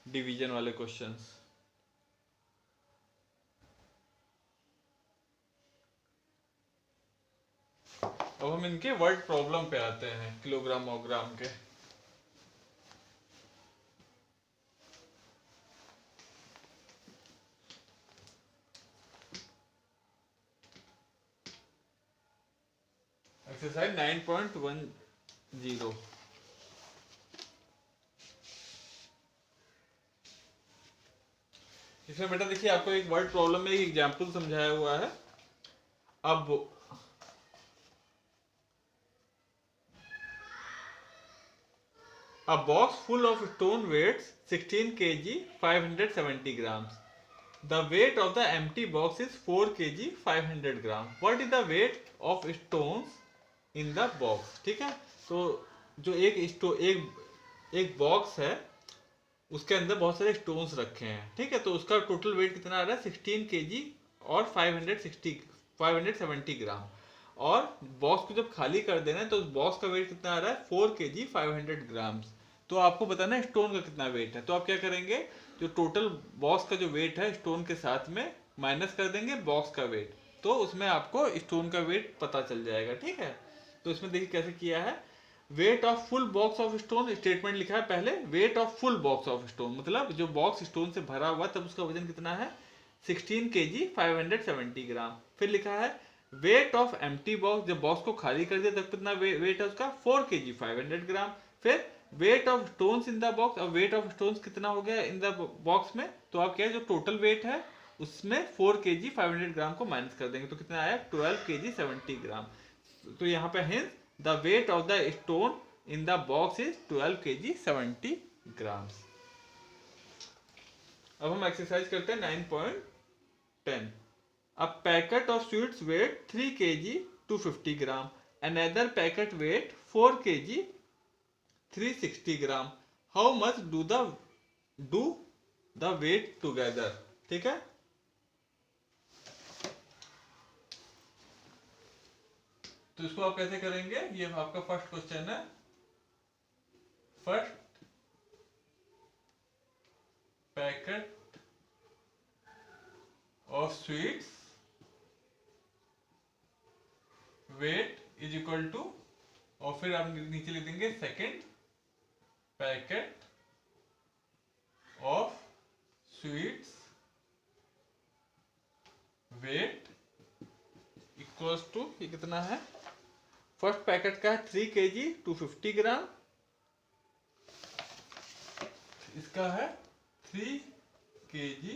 डिवीजन वाले क्वेश्चंस। अब हम इनके वर्ड प्रॉब्लम पे आते हैं, किलोग्राम और ग्राम के। एक्सरसाइज 9.10। इसमें बेटा देखिए आपको एक वर्ड प्रॉब्लम में एक एग्जांपल समझाया हुआ है। अब a box full of stone weighs 16 kg 570 grams. The weight of the empty box is 4 kg 500 gram. What is the weight of stones in the box? ठीक है, तो जो एक बॉक्स है उसके अंदर बहुत सारे स्टोन्स रखे हैं। ठीक है, तो उसका टोटल वेट कितना आ रहा है, 16 केजी और 570 ग्राम। और बॉक्स को जब खाली कर देना है तो उस बॉक्स का वेट कितना आ रहा है, 4 केजी 500 ग्राम्स। तो आपको बताना है स्टोन का कितना वेट है। तो आप क्या करेंगे, जो टोटल बॉक्स का जो वेट है स्टोन के साथ में माइनस कर देंगे बॉक्स का वेट, तो उसमें आपको स्टोन का वेट पता चल जाएगा। ठीक है, तो इसमें देखिए कैसे किया है, weight of full box of stone, statement लिखा है पहले, weight of full box of stone मतलब जो बॉक्स स्टोन से भरा हुआ तब उसका वजन कितना है, 16 केजी 570 ग्राम। फिर लिखा है वेट ऑफ एम्प्टी बॉक्स, जब बॉक्स को खाली कर दिया तब कितना वेट है उसका, 4 केजी 500 ग्राम। फिर weight of stones in the box, अब वेट ऑफ स्टोन्स कितना हो गया इन द बॉक्स में, तो आप क्या है जो टोटल वेट है उसमें 4 केजी 500 ग्राम को माइनस कर देंगे तो कितना आया, 12 केजी 70 ग्राम। तो यहाँ पे hints the weight of the stone in the box is 12 kg 70 grams। अब हम एक्सरसाइज करते हैं 9.10। A packet of sweets weight 3 kg 250 gram, another packet weight 4 kg 360 gram. How much do the weight together. ठीक है, तो इसको आप कैसे करेंगे, ये आपका फर्स्ट क्वेश्चन है। First packet of sweets weight is equal to, और फिर आप नीचे लिख देंगे second packet of sweets weight equals to, ये कितना है, फर्स्ट पैकेट का है 3 kg 250 ग्राम, इसका है 3 kg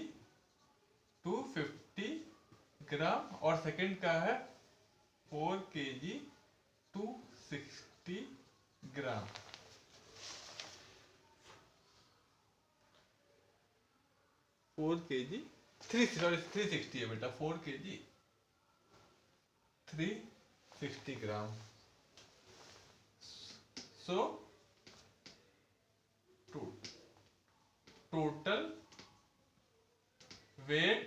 250 ग्राम, और सेकंड का है 4 kg 260 ग्राम। फोर के जी 360 है बेटा, 4 kg 360 gram. So total weight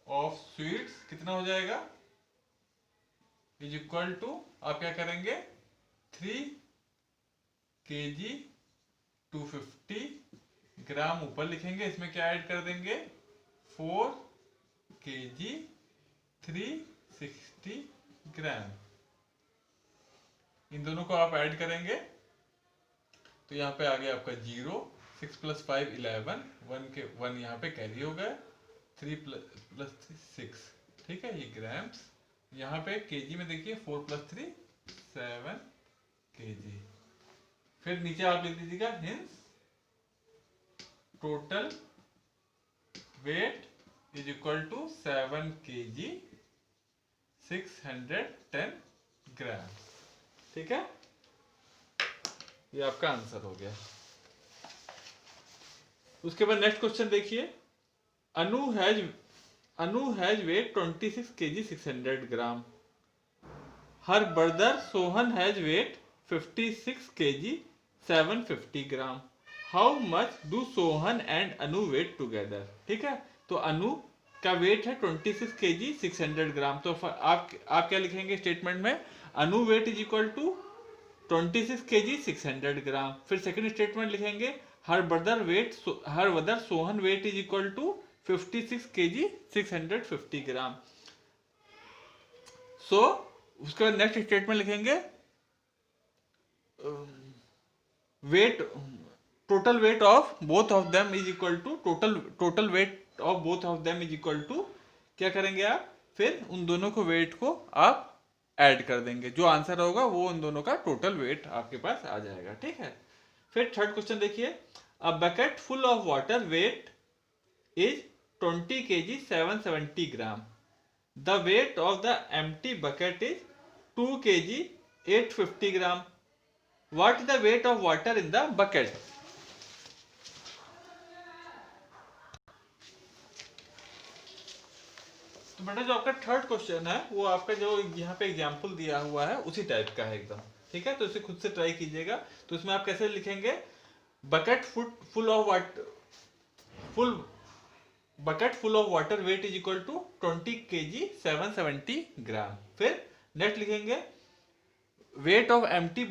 of sweets कितना हो जाएगा, इज इक्वल टू, आप क्या करेंगे 3 kg 250 ग्राम ऊपर लिखेंगे, इसमें क्या ऐड कर देंगे 4 kg 360 ग्राम। इन दोनों को आप ऐड करेंगे तो यहाँ पे आ गया आपका 0, 6 + 5 11, 1 यहाँ पे कैरी हो गया, 3 + 3 6, ठीक है, ये ग्राम्स। यहाँ पे केजी में देखिए 4 + 3 7 kg। फिर नीचे आप लिख दीजिएगा hence total weight is equal to 7 kg 610 gram. ठीक है, ये आपका आंसर हो गया। उसके बाद नेक्स्ट क्वेश्चन देखिए, Anu has weight 26 kg 600 gram. Her brother Sohan has weight 56 kg 750 gram. How much do Sohan and Anu weight together. ठीक है, तो अनु का वेट है 26 kg 600 ग्राम, तो आप क्या लिखेंगे स्टेटमेंट में, Anu weight is equal to 26 kg 600 gram. फिर सेकंड स्टेटमेंट लिखेंगे her brother Sohan weight is equal to 56 kg 650 gram. So उसके बाद नेक्स्ट स्टेटमेंट लिखेंगे weight total weight of both of them is equal to, total weight of both of them is equal to, क्या करेंगे आप, फिर उन दोनों को वेट को आप ऐड कर देंगे, जो आंसर होगा वो उन दोनों का टोटल वेट आपके पास आ जाएगा। ठीक है, फिर थर्ड क्वेश्चन देखिए, a bucket full of water weight is 20 kg 770 gram. The weight of the empty bucket is 2 kg 850 gram. What is the weight of water in the bucket. तो बेटा जो आपका थर्ड क्वेश्चन है वो आपका जो यहाँ पे एग्जाम्पल दिया हुआ है उसी टाइप का है एकदम। ठीक है, तो इसे खुद से ट्राई कीजिएगा। तो इसमें आप कैसे लिखेंगे, bucket full of water weight is equal to 20 kg 770 gram. फिर नेक्स्ट लिखेंगे weight of empty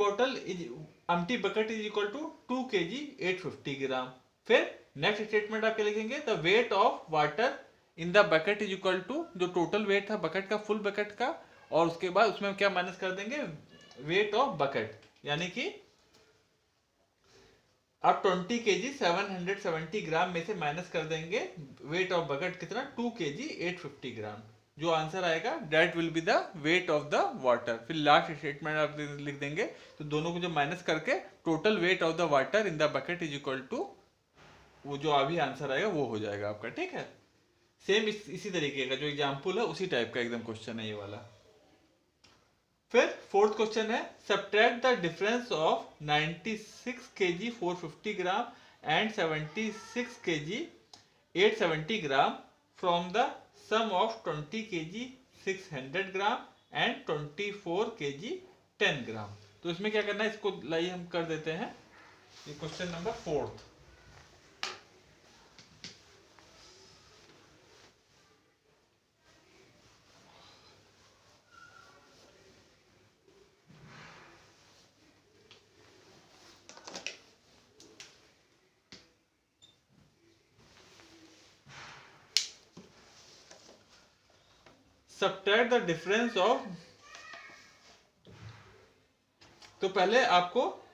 bucket is equal to 2 kg 850 gram. फिर नेक्स्ट स्टेटमेंट आप क्या लिखेंगे, the weight of water in the bucket is equal to, जो total weight था bucket का, full bucket का, और उसके बाद उसमें क्या माइनस कर देंगे, वेट ऑफ बकेट, यानी कि आप 20 kg 770 ग्राम में से माइनस कर देंगे वेट ऑफ बकेट कितना, 2 kg 850 ग्राम। जो आंसर आएगा that will be the weight of the water. फिर लास्ट स्टेटमेंट आप लिख देंगे, तो दोनों को जो माइनस करके total weight of the water in the bucket is equal to, वो जो अभी आंसर आएगा वो हो जाएगा आपका। ठीक है, सेम इसी तरीके का जो एग्जाम्पल है उसी टाइप का एकदम क्वेश्चन है ये वाला। फिर फोर्थ क्वेश्चन है, subtract the difference of 96 kg 450 gram and 76 kg 870 gram from the sum of 20 kg 600 gram and 24 kg 10 gram. तो इसमें क्या करना है, इसको लाइए हम कर देते हैं ये question number 4। Subtract the difference of, तो पहले आपको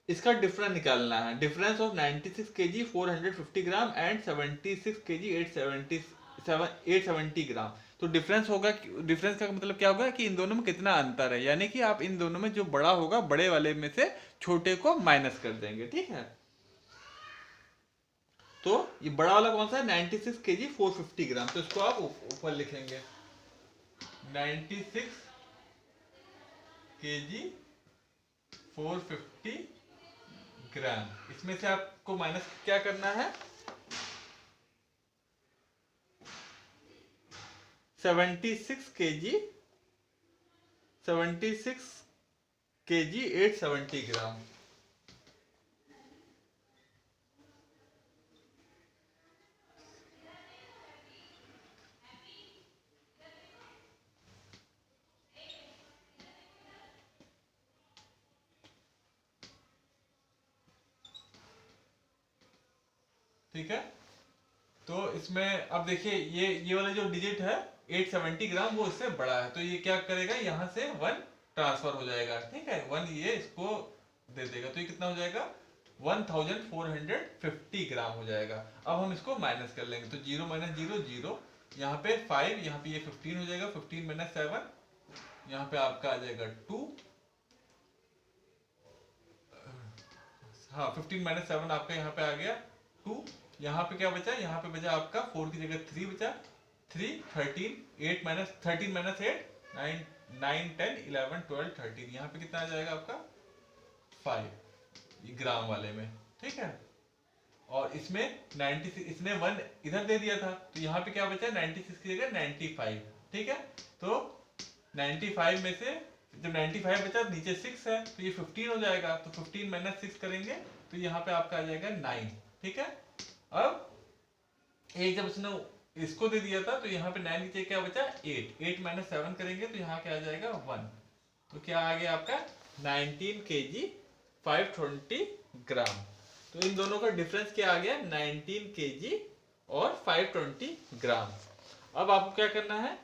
इसका डिफरेंस निकालना है। Difference of 96 KG 450 gram and 76 KG 870 ग्राम। तो डिफरेंस होगा, डिफरेंस का मतलब क्या होगा कि इन दोनों में कितना अंतर है, यानी कि आप इन दोनों में जो बड़ा होगा बड़े वाले में से छोटे को माइनस कर देंगे, ठीक है। तो ये बड़ा वाला कौन सा है, 96 केजी 450 ग्राम, तो इसको आप ऊपर लिखेंगे 96 केजी 450 ग्राम। इसमें से आपको माइनस क्या करना है, 76 केजी 870 ग्राम। ठीक है, तो इसमें अब देखिए ये वाला जो डिजिट है 870 ग्राम वो इससे बड़ा है, तो ये क्या करेगा, यहां से 1 ट्रांसफर हो जाएगा, ठीक है, 1 ये इसको दे देगा, तो ये कितना हो जाएगा 1450 ग्राम हो जाएगा। अब हम इसको माइनस कर लेंगे, तो 0 माइनस 0 0, यहाँ पे 5, यहाँ पे ये 15 हो जाएगा, 15 माइनस 7, यहाँ पे आपका आ जाएगा 2, हाँ 15 माइनस 7 आपका यहाँ पे आ गया 2, यहाँ पे क्या बचा, यहाँ पे बचा आपका 4 की जगह 3 बचा, 3 13, 8 माइनस 13 माइनस 8 9 9 10 11 12 13, यहाँ पे कितना आ जाएगा आपका 5 ग्राम वाले में, ठीक है। और इसमें 96, इसने 1 इधर दे दिया था, तो यहाँ पे क्या बचा 96 की जगह 95, ठीक है। तो 95 में से जब 95 बचा नीचे 6 है, तो ये 15 हो जाएगा, तो 15 माइनस 6 करेंगे तो यहाँ पे आपका आ जाएगा 9, ठीक है। अब एक जब उसने इसको दे दिया था, तो यहाँ पे 9 नीचे क्या बचा 8, 8 माइनस 7 करेंगे तो यहाँ क्या आ जाएगा 1, तो क्या आ गया आपका 19 केजी 520 ग्राम। तो इन दोनों का डिफरेंस क्या आ गया 19 केजी और 520 ग्राम। अब आपको क्या करना है,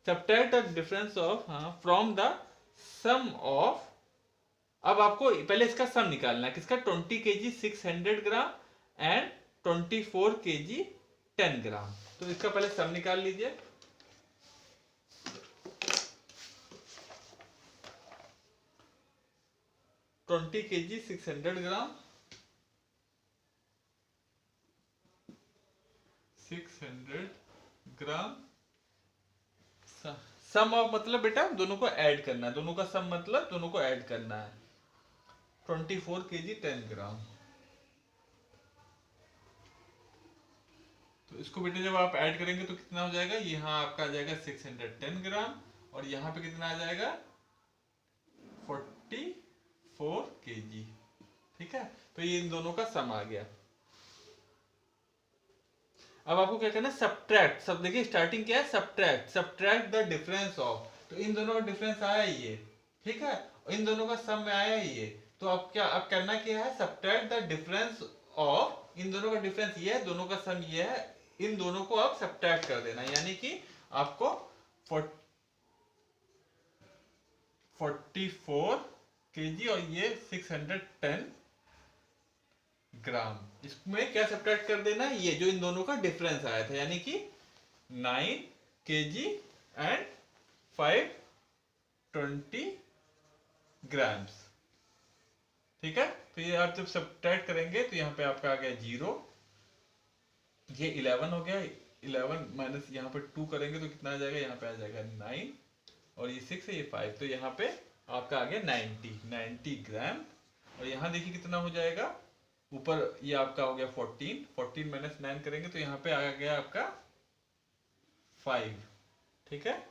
subtract the difference of from the sum of, अब आपको पहले इसका सम निकालना है, किसका 20 KG 600 gram and 24 KG 10 gram. तो इसका पहले सम निकाल लीजिए। Twenty KG 600 gram 600 gram, sum of मतलब बेटा दोनों को ऐड करना है, दोनों का सम मतलब दोनों को ऐड करना है, 24 केजी 10 ग्राम। तो इसको बेटे जब आप ऐड करेंगे तो कितना हो जाएगा, यहाँ आपका आ जाएगा 610 ग्राम और यहाँ पे कितना आ जाएगा 44 केजी, ठीक है। तो ये इन दोनों का सम आ गया। अब आपको क्या करना है, सब्ट्रैक्ट, सब देखिए स्टार्टिंग क्या है, subtract, subtract the difference of, तो इन दोनों का डिफरेंस आया ये, ठीक है, इन दोनों का सम में आया ये, तो अब क्या, अब करना क्या है, सब्ट्रैक्ट द डिफरेंस ऑफ, इन दोनों का डिफरेंस ये है, दोनों का सम ये है, इन दोनों को आप सब्ट्रैक्ट कर देना, यानी कि आपको 44 केजी और ये 610 ग्राम, इसमें क्या सब्ट्रैक्ट कर देना है, ये जो इन दोनों का डिफरेंस आया था, यानी कि 9 केजी एंड 520 ग्राम्स, ठीक है। तो ये आप जब सब्ट्रैक्ट करेंगे तो यहाँ पे आपका आ गया 0, ये 11 हो गया, 11 माइनस यहाँ पे 2 करेंगे तो कितना आ जाएगा, यहाँ पे आ जाएगा 9 और ये 6 है, ये 5, तो यहाँ पे आपका आ गया 90 ग्राम। और यहाँ देखिए कितना हो जाएगा, ऊपर ये आपका हो गया 14 माइनस 9 करेंगे तो यहाँ पे आ गया आपका 5, ठीक है,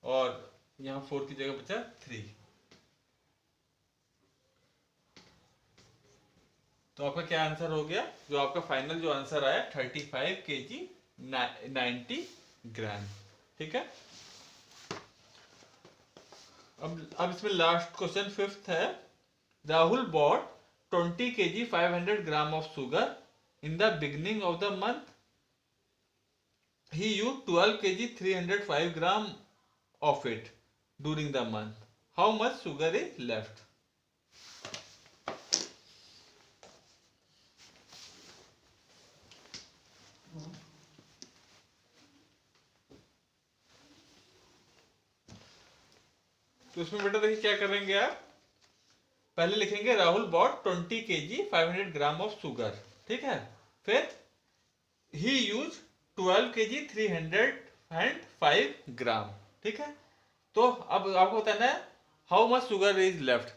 और यहाँ 4 की जगह बचा 3। तो आपका क्या आंसर हो गया, जो आपका फाइनल जो आंसर आया 35 kg 90 ग्राम। ठीक है। अब इसमें लास्ट क्वेश्चन फिफ्थ है। Rahul bought 20 kg 500 gram of sugar in the beginning of the month. He used 12 kg 305 gram of it during the month. How much sugar is left? तो इसमें बेटा देखिए क्या करेंगे आप, पहले लिखेंगे Rahul bought 20 kg 500 gram of sugar. ठीक है। फिर ही यूज 12 kg 305 ग्राम। ठीक है। तो अब आपको बताना है how much sugar is left.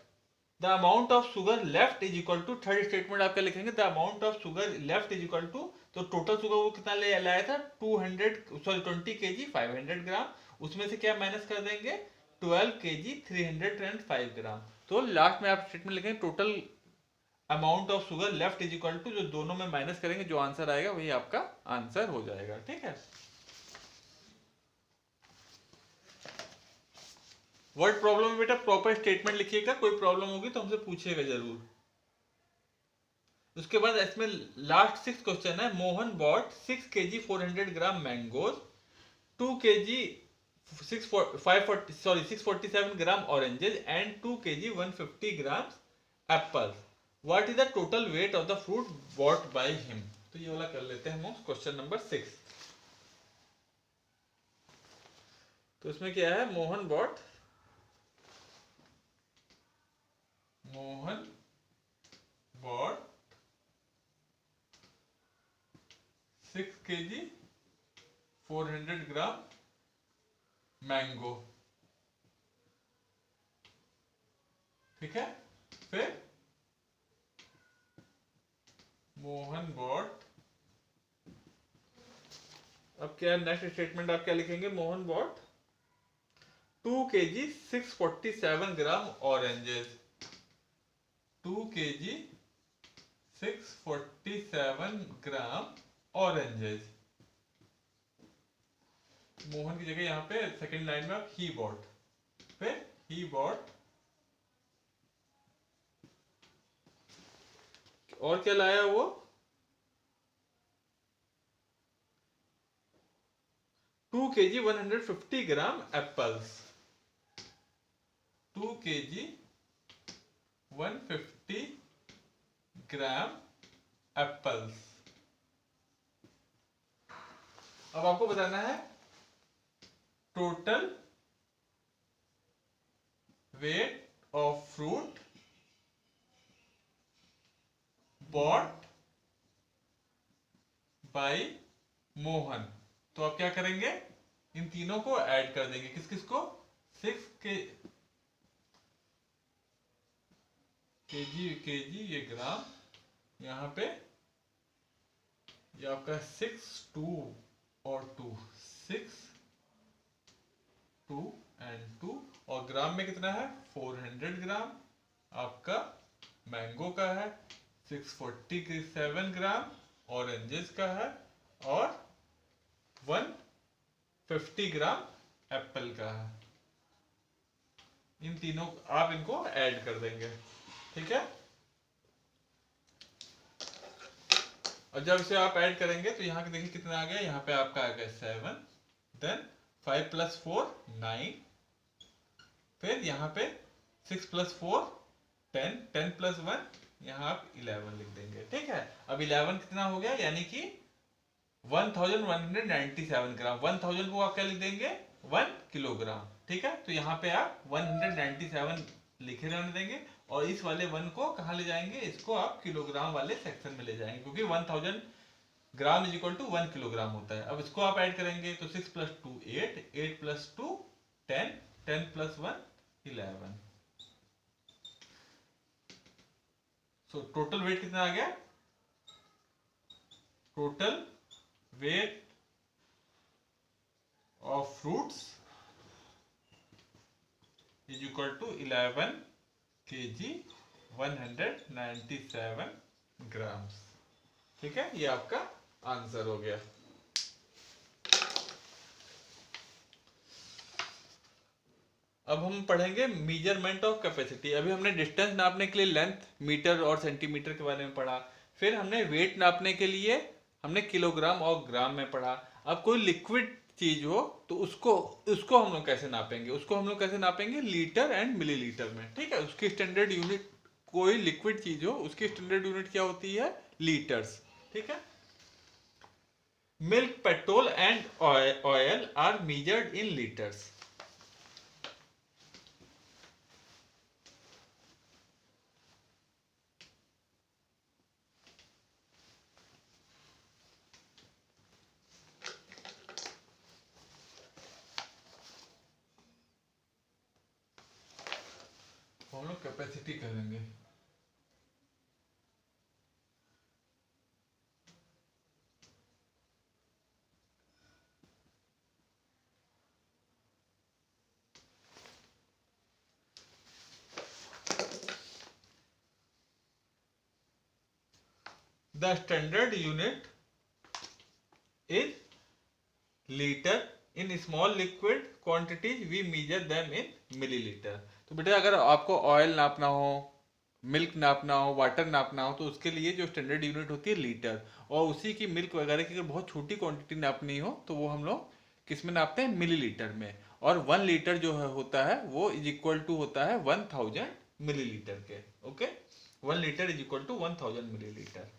The amount of sugar left is equal to, third statement आप क्या लिखेंगे, the amount of sugar left is equal to, तो टोटल शुगर वो कितना ले लाया था 20 kg 500 ग्राम, उसमें से क्या माइनस कर देंगे 12 kg 305 ग्राम। तो लास्ट में आप स्टेटमेंट लिखेंगे total amount of sugar left is equal to, जो दोनों में माइनस करेंगे जो आंसर आएगा वही आपका आंसर हो जाएगा। ठीक है। वर्ड प्रॉब्लम में बेटा प्रॉपर स्टेटमेंट लिखिएगा, कोई प्रॉब्लम होगी तो हमसे पूछिएगा जरूर। उसके बाद इसमें लास्ट 6 क्वेश्चन है। Mohan bought 6 kg 400 gram mangoes, 2 kg 647 gram oranges and 2 kg 150 gram apple. What is the total weight of the fruit bought by him. तो ये वाला कर लेते हैं हम क्वेश्चन नंबर 6। तो इसमें क्या है, मोहन बॉट 6 kg 400 ग्राम मैंगो। ठीक है। फिर मोहन बॉट, अब क्या नेक्स्ट स्टेटमेंट आप क्या लिखेंगे, Mohan bot 2 kg 647 gram oranges, 2 kg 647 gram oranges. Mohan की जगह यहाँ पे सेकंड लाइन में आप ही बॉट, फिर ही बॉट, और क्या लाया वो 2 kg 150 ग्राम एप्पल्स, 2 kg 150 ग्राम एप्पल्स। अब आपको बताना है total weight of fruit bought bye Mohan. तो आप क्या करेंगे, इन तीनों को ऐड कर देंगे, किस किस को, 6 केजी ये ग्राम, यहाँ पे ये आपका 6 2 और 2 6 2 एंड 2, और ग्राम में कितना है 400 ग्राम आपका मैंगो का है, 647 ग्राम ऑरेंजेस का है, और 150 ग्राम एप्पल का है। इन तीनों आप इनको ऐड कर देंगे। ठीक है। और जब इसे आप ऐड करेंगे तो यहाँ देखिए कितना आ गया, यहाँ पे आपका आ गया 7, देन 5 + 4 9, फिर यहाँ पे 6 + 4 10, 10 + 1 यहाँ आप 11 लिख देंगे। ठीक है। अब 11 कितना हो गया, यानी कि 1197 ग्राम। 1000 को आप क्या लिख देंगे 1 किलोग्राम। ठीक है। तो यहाँ पे आप 197 लिखे रहने देंगे, और इस वाले 1 को कहाँ ले जाएंगे, इसको आप किलोग्राम वाले सेक्शन में ले जाएंगे, क्योंकि 1000 gram is equal to 1 kilogram होता है। अब इसको आप ऐड करेंगे तो 6 + 2 8, 8 + 2 10, 10 + 1 11। सो टोटल वेट कितना आ गया, total weight of fruits is equal to 11 kg 197 grams. ठीक है, ये आपका आंसर हो गया। अब हम पढ़ेंगे मेजरमेंट ऑफ कैपेसिटी। अभी हमने डिस्टेंस नापने के लिए लेंथ, मीटर और सेंटीमीटर के बारे में पढ़ा। फिर हमने वेट नापने के लिए हमने किलोग्राम और ग्राम में पढ़ा। अब कोई लिक्विड चीज हो तो उसको उसको हम लोग कैसे नापेंगे, उसको हम लोग कैसे नापेंगे, लीटर एंड मिलीलीटर में। ठीक है, उसकी स्टैंडर्ड यूनिट, कोई लिक्विड चीज हो उसकी स्टैंडर्ड यूनिट क्या होती है, लीटर्स। ठीक है, milk, petrol and oil are measured in litres. हम लोग कैपेसिटी करेंगे। The standard unit is liter. In small liquid quantities we measure them in milliliter. तो बेटा अगर आपको ऑयल नापना हो, मिल्क नापना हो, वाटर नापना हो, तो उसके लिए जो स्टैंडर्ड यूनिट होती है लीटर, और उसी की मिल्क वगैरह की अगर बहुत छोटी क्वांटिटी नापनी हो तो वो हम लोग किस में नापते हैं, मिलीलीटर में। और 1 लीटर जो है होता है वो इज इक्वल टू होता है 1000 मिलीलीटर के। Okay, 1 litre is equal to 1000 millilitre.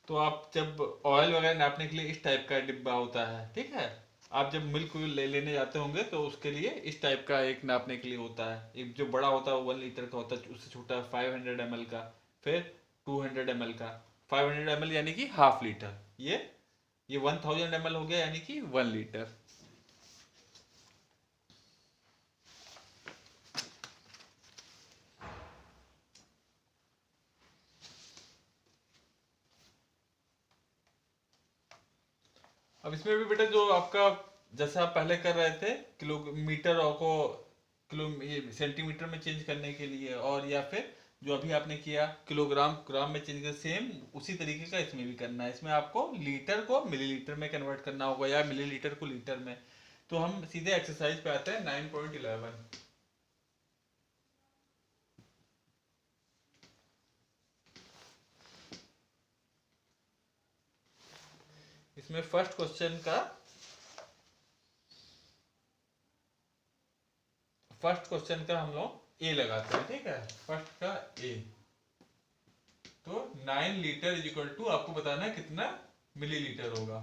तो आप जब ऑयल वगैरह नापने के लिए इस टाइप का डिब्बा होता है। ठीक है, आप जब मिल्क लेने जाते होंगे तो उसके लिए इस टाइप का एक नापने के लिए होता है। एक जो बड़ा होता है वो 1 लीटर का होता है, उससे छोटा 500 ml का, फिर 200 ml का। 500 ml यानी कि हाफ लीटर। ये 1000 ml हो गया यानी कि 1 लीटर। अब इसमें भी बेटा जो आपका, जैसे आप पहले कर रहे थे किलोमीटर और को किलो सेंटीमीटर में चेंज करने के लिए, और या फिर जो अभी आपने किया किलोग्राम ग्राम में चेंज कर, सेम उसी तरीके का इसमें भी करना है। इसमें आपको लीटर को मिलीलीटर में कन्वर्ट करना होगा या मिलीलीटर को लीटर में। तो हम सीधे एक्सरसाइज पे आते हैं 9.11। इसमें फर्स्ट क्वेश्चन का हम लोग ए लगाते हैं। ठीक है, फर्स्ट का ए। तो 9 लीटर इज इक्वल टू, आपको बताना है कितना मिलीलीटर होगा।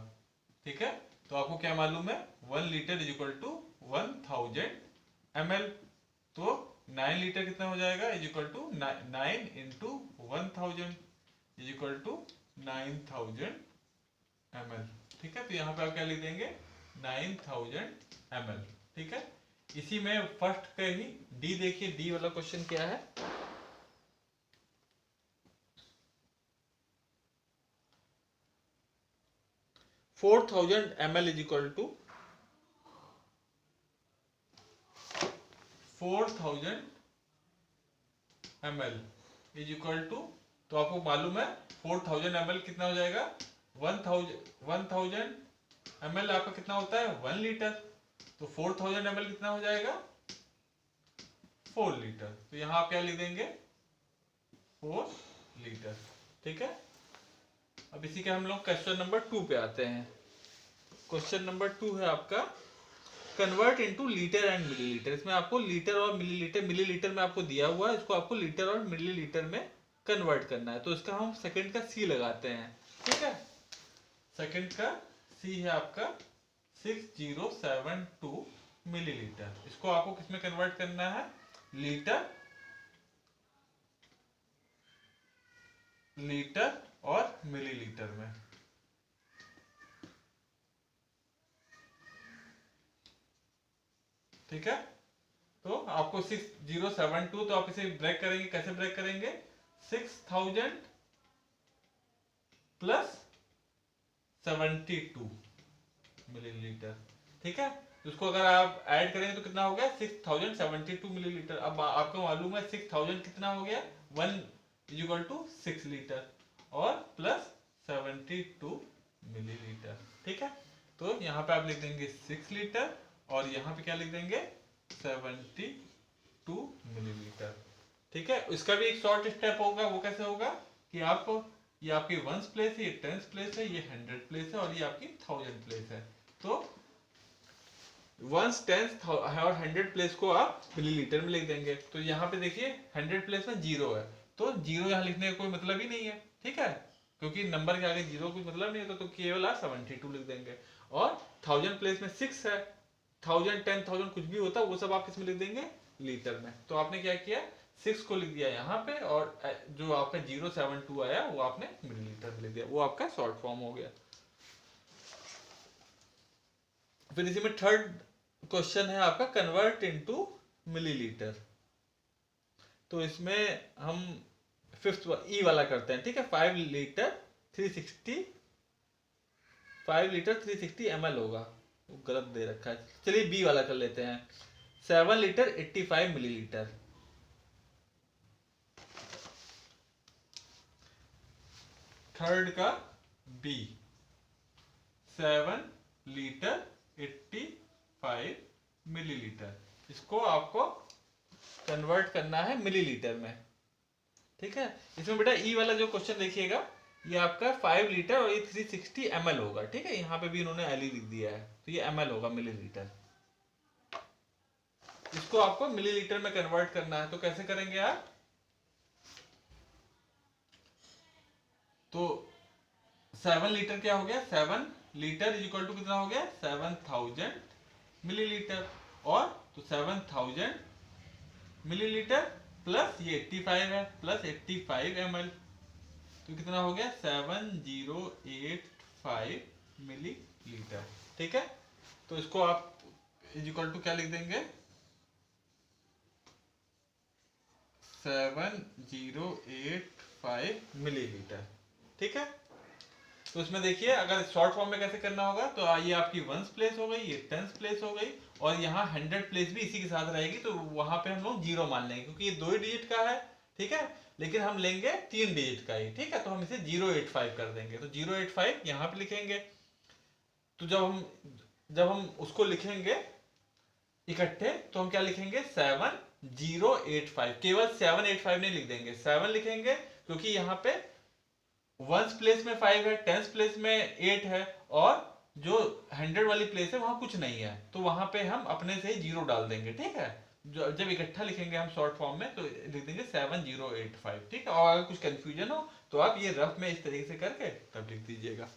ठीक है, तो आपको क्या मालूम है, 1 litre is equal to 1000 ml। तो 9 लीटर कितना हो जाएगा, is equal to 9 into 1000 is equal to 9000 ml। ठीक है, तो यहाँ पे आप क्या लिख देंगे, 9000 ml। ठीक है, इसी में फर्स्ट का ही डी देखिए, डी वाला क्वेश्चन क्या है, 4000 ml is equal to 4000 ml is equal to, तो आपको मालूम है 4000 ml कितना हो जाएगा, 1000 ml आपका कितना होता है, 1 लीटर। तो 4000 ml कितना हो जाएगा, 4 लीटर। तो यहां आप क्या लिख देंगे, 4 लीटर। ठीक है, अब इसी के हम लोग क्वेश्चन नंबर 2 पे आते हैं। क्वेश्चन नंबर 2 है आपका, convert into litre and millilitre. इसमें आपको लीटर और मिलीलीटर, मिलीलीटर में आपको दिया हुआ है, इसको आपको लीटर और मिलीलीटर में कन्वर्ट करना है। तो इसका हम सेकंड का सी लगाते हैं। ठीक है, सेकंड का सी है आपका 6072 मिलीलीटर। इसको आपको किसमें कन्वर्ट करना है, लीटर और मिलीलीटर में। ठीक है, तो आपको 6072, तो आप इसे ब्रेक करेंगे, कैसे ब्रेक करेंगे, 6000 प्लस 72 मिलीलीटर। ठीक है, तो उसको अगर आप ऐड करेंगे तो कितना हो गया, 6072 मिलीलीटर। अब आपको मालूम है 6000 कितना हो गया, इज इक्वल टू 6 लीटर और प्लस 72 मिलीलीटर। ठीक है, तो यहाँ पे आप लिख देंगे 6 लीटर और यहाँ पे क्या लिख देंगे 72 मिलीलीटर। ठीक है, इसका भी एक शॉर्ट स्टेप होगा, वो कैसे होगा कि आप ये आपकी 1s प्लेस है, ये 10s प्लेस है, ये 100 प्लेस है और ये आपकी 1000 प्लेस है। तो 1s 10s और 100 प्लेस को आप मिलीलीटर में लिख देंगे। तो यहाँ पे देखिए 100 प्लेस में 0 है, तो 0 यहाँ लिखने का कोई मतलब ही नहीं है। ठीक है, क्योंकि नंबर के आगे 0 कोई मतलब नहीं है, तो केवल आप 72 लिख देंगे। और 1000 प्लेस में 6 है, 1000 10,000 कुछ भी होता है वो सब आप किस में लिख देंगे, लीटर में। तो आपने क्या किया 6 को लिख दिया यहाँ पे और जो आपका 072 आया वो आपने मिलीलीटर में लिख दिया, वो आपका शॉर्ट फॉर्म हो गया। फिर इसी में थर्ड क्वेश्चन है आपका कन्वर्ट इनटू मिलीलीटर। तो इसमें हम फिफ्थ ई वाला करते हैं। ठीक है, 5 लीटर 360 ml होगा, वो गलत दे रखा है। चलिए बी वाला कर लेते हैं, 7 लीटर 85 मिलीलीटर। थर्ड का बी 7 लीटर 85 मिलीलीटर, इसको आपको कन्वर्ट करना है मिलीलीटर में। ठीक है, इसमें बेटा ई वाला जो क्वेश्चन देखिएगा ये आपका 5 लीटर और ये 360 ml होगा। ठीक है, यहाँ पे भी इन्होंने एल लिख दिया है, तो ये ml होगा मिलीलीटर। इसको आपको मिलीलीटर में कन्वर्ट करना है, तो कैसे करेंगे आप, तो 7 लीटर क्या हो गया, 7 लीटर इज इक्वल टू कितना हो गया 7000 मिलीलीटर, और तो 7000 मिलीलीटर प्लस ये 85 है प्लस 85 ml, तो कितना हो गया 7085 मिलीलीटर। ठीक है, तो इसको आप इज इक्वल टू क्या लिख देंगे 7085 मिलीलीटर। ठीक है, तो इसमें देखिए अगर शॉर्ट फॉर्म में कैसे करना होगा, तो ये आपकी 1s प्लेस हो गई, ये 10s प्लेस हो गई और यहाँ 100 प्लेस भी इसी के साथ रहेगी, तो वहां पे हम लोग 0 मान लेंगे क्योंकि ये 2 ही डिजिट का है। ठीक है, लेकिन हम लेंगे 3 डिजिट का ही। ठीक है, तो हम इसे 085 कर देंगे, तो 085 यहाँ पे लिखेंगे। तो जब हम उसको लिखेंगे इकट्ठे तो हम क्या लिखेंगे 7085, केवल 785 नहीं लिख देंगे, 7 लिखेंगे क्योंकि यहाँ पे 1s प्लेस में 5 है, 10s प्लेस में 8 है और जो 100 वाली प्लेस है वहां कुछ नहीं है, तो वहां पे हम अपने से ही 0 डाल देंगे। ठीक है, जब इकट्ठा लिखेंगे हम शॉर्ट फॉर्म में तो लिख देंगे 7085। ठीक है, और अगर कुछ कंफ्यूजन हो तो आप ये रफ में इस तरीके से करके तब लिख दीजिएगा।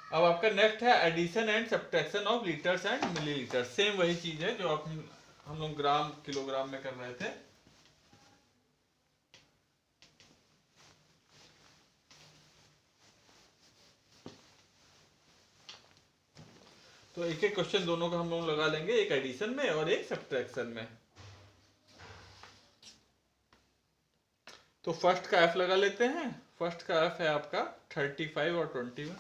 अब आपका नेक्स्ट है addition and subtraction of litres and millilitre. Same वही चीज है जो हम लोग ग्राम किलोग्राम में कर रहे थे। तो एक एक क्वेश्चन दोनों का हम लोग लगा लेंगे, एक एडिशन में और एक सब्ट्रैक्शन में। तो फर्स्ट का एफ लगा लेते हैं। फर्स्ट का एफ है आपका 35 और 21।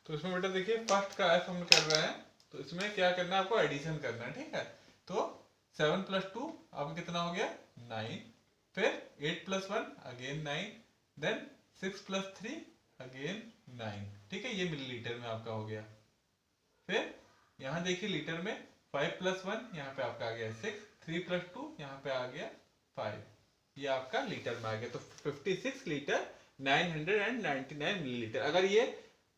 तो इसमें बेटा देखिए फर्स्ट का एफ हम कर रहे हैं, तो इसमें क्या करना है आपको एडिशन करना है। ठीक है, तो 7 + 2 आपका कितना हो गया 9, फिर 8 + 1 अगेन 9, देन 6 + 3 अगेन 9। ठीक है, ये मिलीलीटर में आपका हो गया। फिर यहाँ देखिए लीटर में 5 + 1 यहाँ पे आपका आ गया 6, 3 + 2 यहाँ पे आ गया 5, ये आपका लीटर में आ गया। तो 56 लीटर 999 मिलीलीटर। अगर ये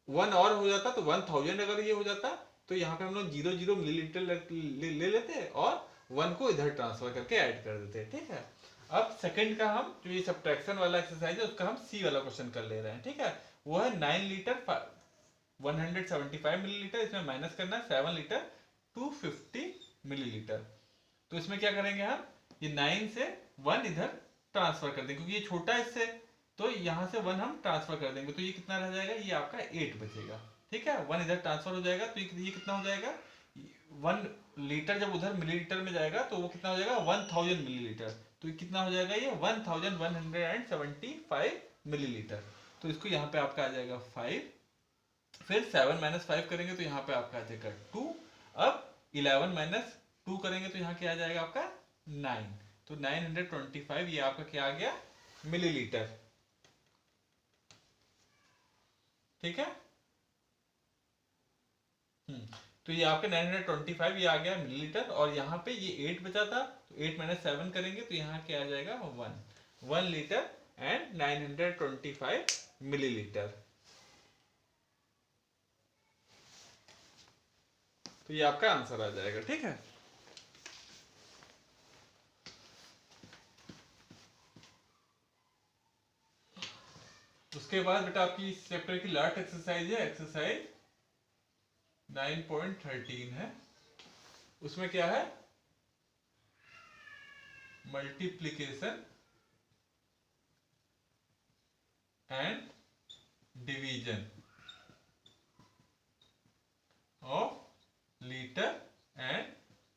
1 और हो जाता तो 1000, अगर ये हो जाता तो यहाँ पे हम लोग 00 मिलीलीटर ले लेते और 1 को इधर ट्रांसफर करके ऐड कर देते। ठीक है, अब सेकंड का हम जो ये सब्ट्रैक्शन वाला एक्सरसाइज है उसका हम सी वाला क्वेश्चन कर ले रहे हैं। ठीक है, वो है 9 लीटर 175 मिलीलीटर, इसमें माइनस करना है 7 लीटर 250 मिलीलीटर। तो इसमें क्या करेंगे हम, ये 9 से 1 इधर ट्रांसफर कर देंगे क्योंकि ये छोटा है इससे, तो यहाँ से 1 हम ट्रांसफर कर देंगे, तो ये कितना रह जाएगा, ये आपका 8 बचेगा। ठीक है, 1 इधर ट्रांसफर हो जाएगा, तो ये कितना हो जाएगा, 1 लीटर जब उधर मिलीलीटर में जाएगा तो वो कितना हो जाएगा, 1000 मिलीलीटर। तो ये कितना हो जाएगा, ये 1175 मिलीलीटर। तो इसको यहाँ पे आपका आ जाएगा 5, फिर 7 माइनस 5 करेंगे तो यहाँ पे आपका आ जाएगा 2। अब 11 माइनस 2 करेंगे तो यहाँ क्या आ जाएगा आपका 9। तो 925 ये आपका क्या आ गया, मिलीलीटर। ठीक है, तो ये आपका 925 ये आ गया मिलीलीटर, और यहाँ पे ये 8 बचा था, तो 8 माइनस 7 करेंगे तो यहाँ क्या आ जाएगा 1 लीटर एंड 925 मिलीलीटर। तो ये आपका आंसर आ जाएगा। ठीक है, उसके बाद बेटा आपकी इस चैप्टर की लास्ट एक्सरसाइज है, एक्सरसाइज 9.13 है। उसमें क्या है, multiplication and division of litre and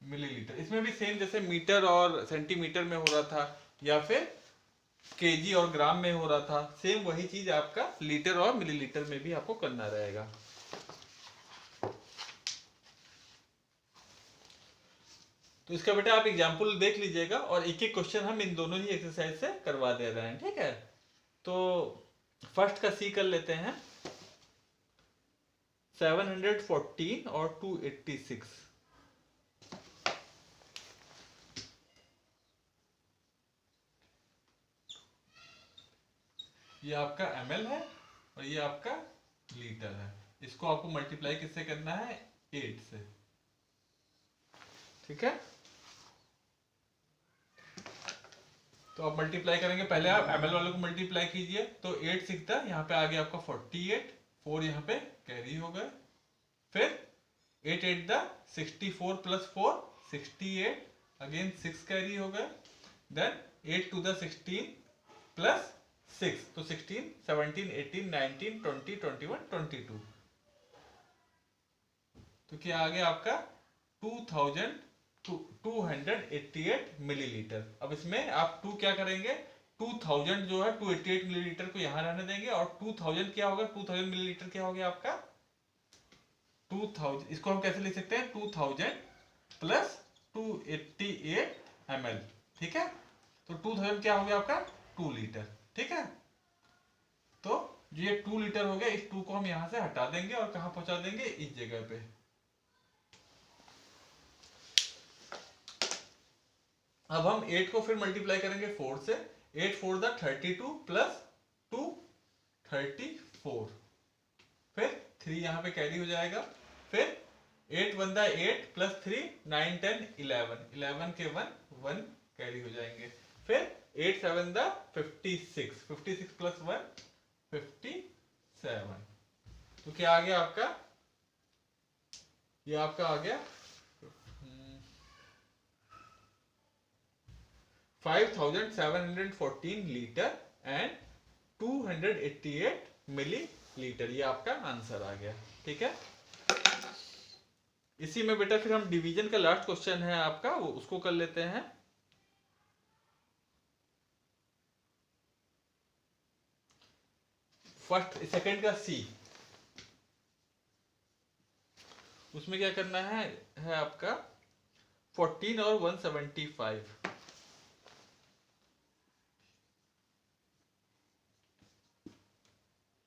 millilitre. इसमें भी सेम जैसे मीटर और सेंटीमीटर में हो रहा था, या फिर केजी और ग्राम में हो रहा था, सेम वही चीज आपका लीटर और मिलीलीटर में भी आपको करना रहेगा। तो इसका बेटा आप एग्जाम्पल देख लीजिएगा, और एक एक क्वेश्चन हम इन दोनों ही एक्सरसाइज से करवा दे रहे हैं। ठीक है, तो फर्स्ट का सी कर लेते हैं, 714 और 286। ये आपका ml है और ये आपका लीटर है। इसको आपको मल्टीप्लाई किससे करना है, 8 से। ठीक है, तो आप मल्टीप्लाई करेंगे, पहले आप ml वाले को मल्टीप्लाई कीजिए, तो 8 सीखता यहाँ पे आ गया आपका 48, 4 यहाँ पे कैरी हो गए, फिर 8 8 द 64 प्लस 4 68, अगेन 6 कैरी हो गए, देन 8 टू द 16 प्लस 6, तो 16 17 18 19 20 21 22। तो क्या आ गया आपका 2288 मिलीलीटर। अब इसमें आप 2 क्या करेंगे, 2000 जो है 288 मिलीलीटर को यहां रहने देंगे, और 2000 क्या होगा, 2000 मिलीलीटर क्या हो गया आपका 2000। इसको हम कैसे लिख सकते हैं, 2000 प्लस 288 ml। ठीक है, तो 2000 क्या हो गया आपका 2 लीटर। ठीक है, तो ये 2 लीटर हो गया, इस 2 को हम यहां से हटा देंगे और कहां पहुंचा देंगे, इस जगह पे। अब हम 8 को फिर मल्टीप्लाई करेंगे 4 से, 8 4 द 32 प्लस 2 34, फिर 3 यहाँ पे कैरी हो जाएगा, फिर 8 1 द 8 प्लस 3 9 10 11, 11 के 1 कैरी हो जाएंगे, फिर 8 7 द 56, 56 प्लस 1 57। तो क्या आ गया आपका, ये आपका आ गया 5714 लीटर एंड 288 मिलीलीटर, ये आपका आंसर आ गया। ठीक है, इसी में बेटा फिर हम डिवीजन का लास्ट क्वेश्चन है आपका, वो उसको कर लेते हैं। फर्स्ट सेकंड का सी, उसमें क्या करना है आपका 14 और 175।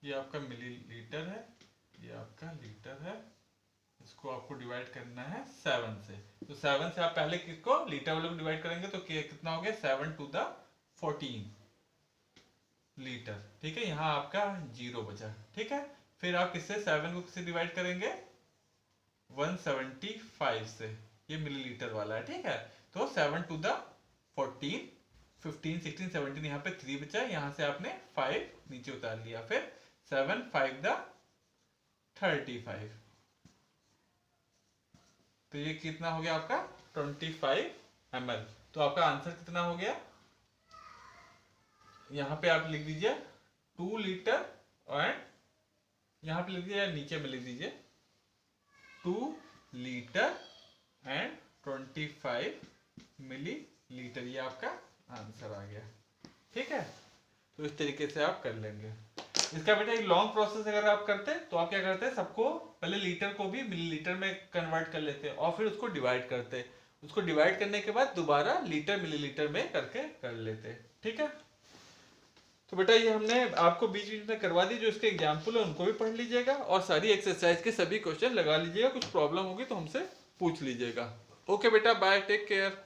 ये आपका मिलीलीटर है, ये आपका लीटर है, इसको आपको डिवाइड करना है 7 से। तो 7 से आप पहले किसको, लीटर वाले को डिवाइड करेंगे तो कितना हो गया 7 टू द 14 लीटर। ठीक है, यहाँ आपका 0 बचा। ठीक है, फिर आप किससे 7 को किससे डिवाइड करेंगे 175 से, ये मिलीलीटर वाला है। ठीक है, तो 7 टू द 14 15 16 17, यहाँ पे 3 बचा, यहाँ से आपने 5 नीचे उतार लिया, फिर 7 5 द 35। तो ये कितना हो गया आपका 25 ml। तो आपका आंसर कितना हो गया, यहाँ पे आप लिख दीजिए 2 लीटर एंड यहाँ पे लिख दीजिए या नीचे में लिख दीजिए 2 लीटर एंड 25 मिलीलीटर, ये आपका आंसर आ गया। ठीक है, तो इस तरीके से आप कर लेंगे इसका। बेटा एक लॉन्ग प्रोसेस अगर आप करते तो आप क्या करते, सबको पहले लीटर को भी मिलीलीटर में कन्वर्ट कर लेते और फिर उसको डिवाइड करते, उसको डिवाइड करने के बाद दोबारा लीटर मिलीलीटर में करके कर लेते। ठीक है, तो बेटा ये हमने आपको बीच बीच में करवा दी, जो इसके एग्जाम्पल है उनको भी पढ़ लीजिएगा और सारी एक्सरसाइज के सभी क्वेश्चन लगा लीजिएगा। कुछ प्रॉब्लम होगी तो हमसे पूछ लीजिएगा। ओके बेटा, बाय, टेक केयर।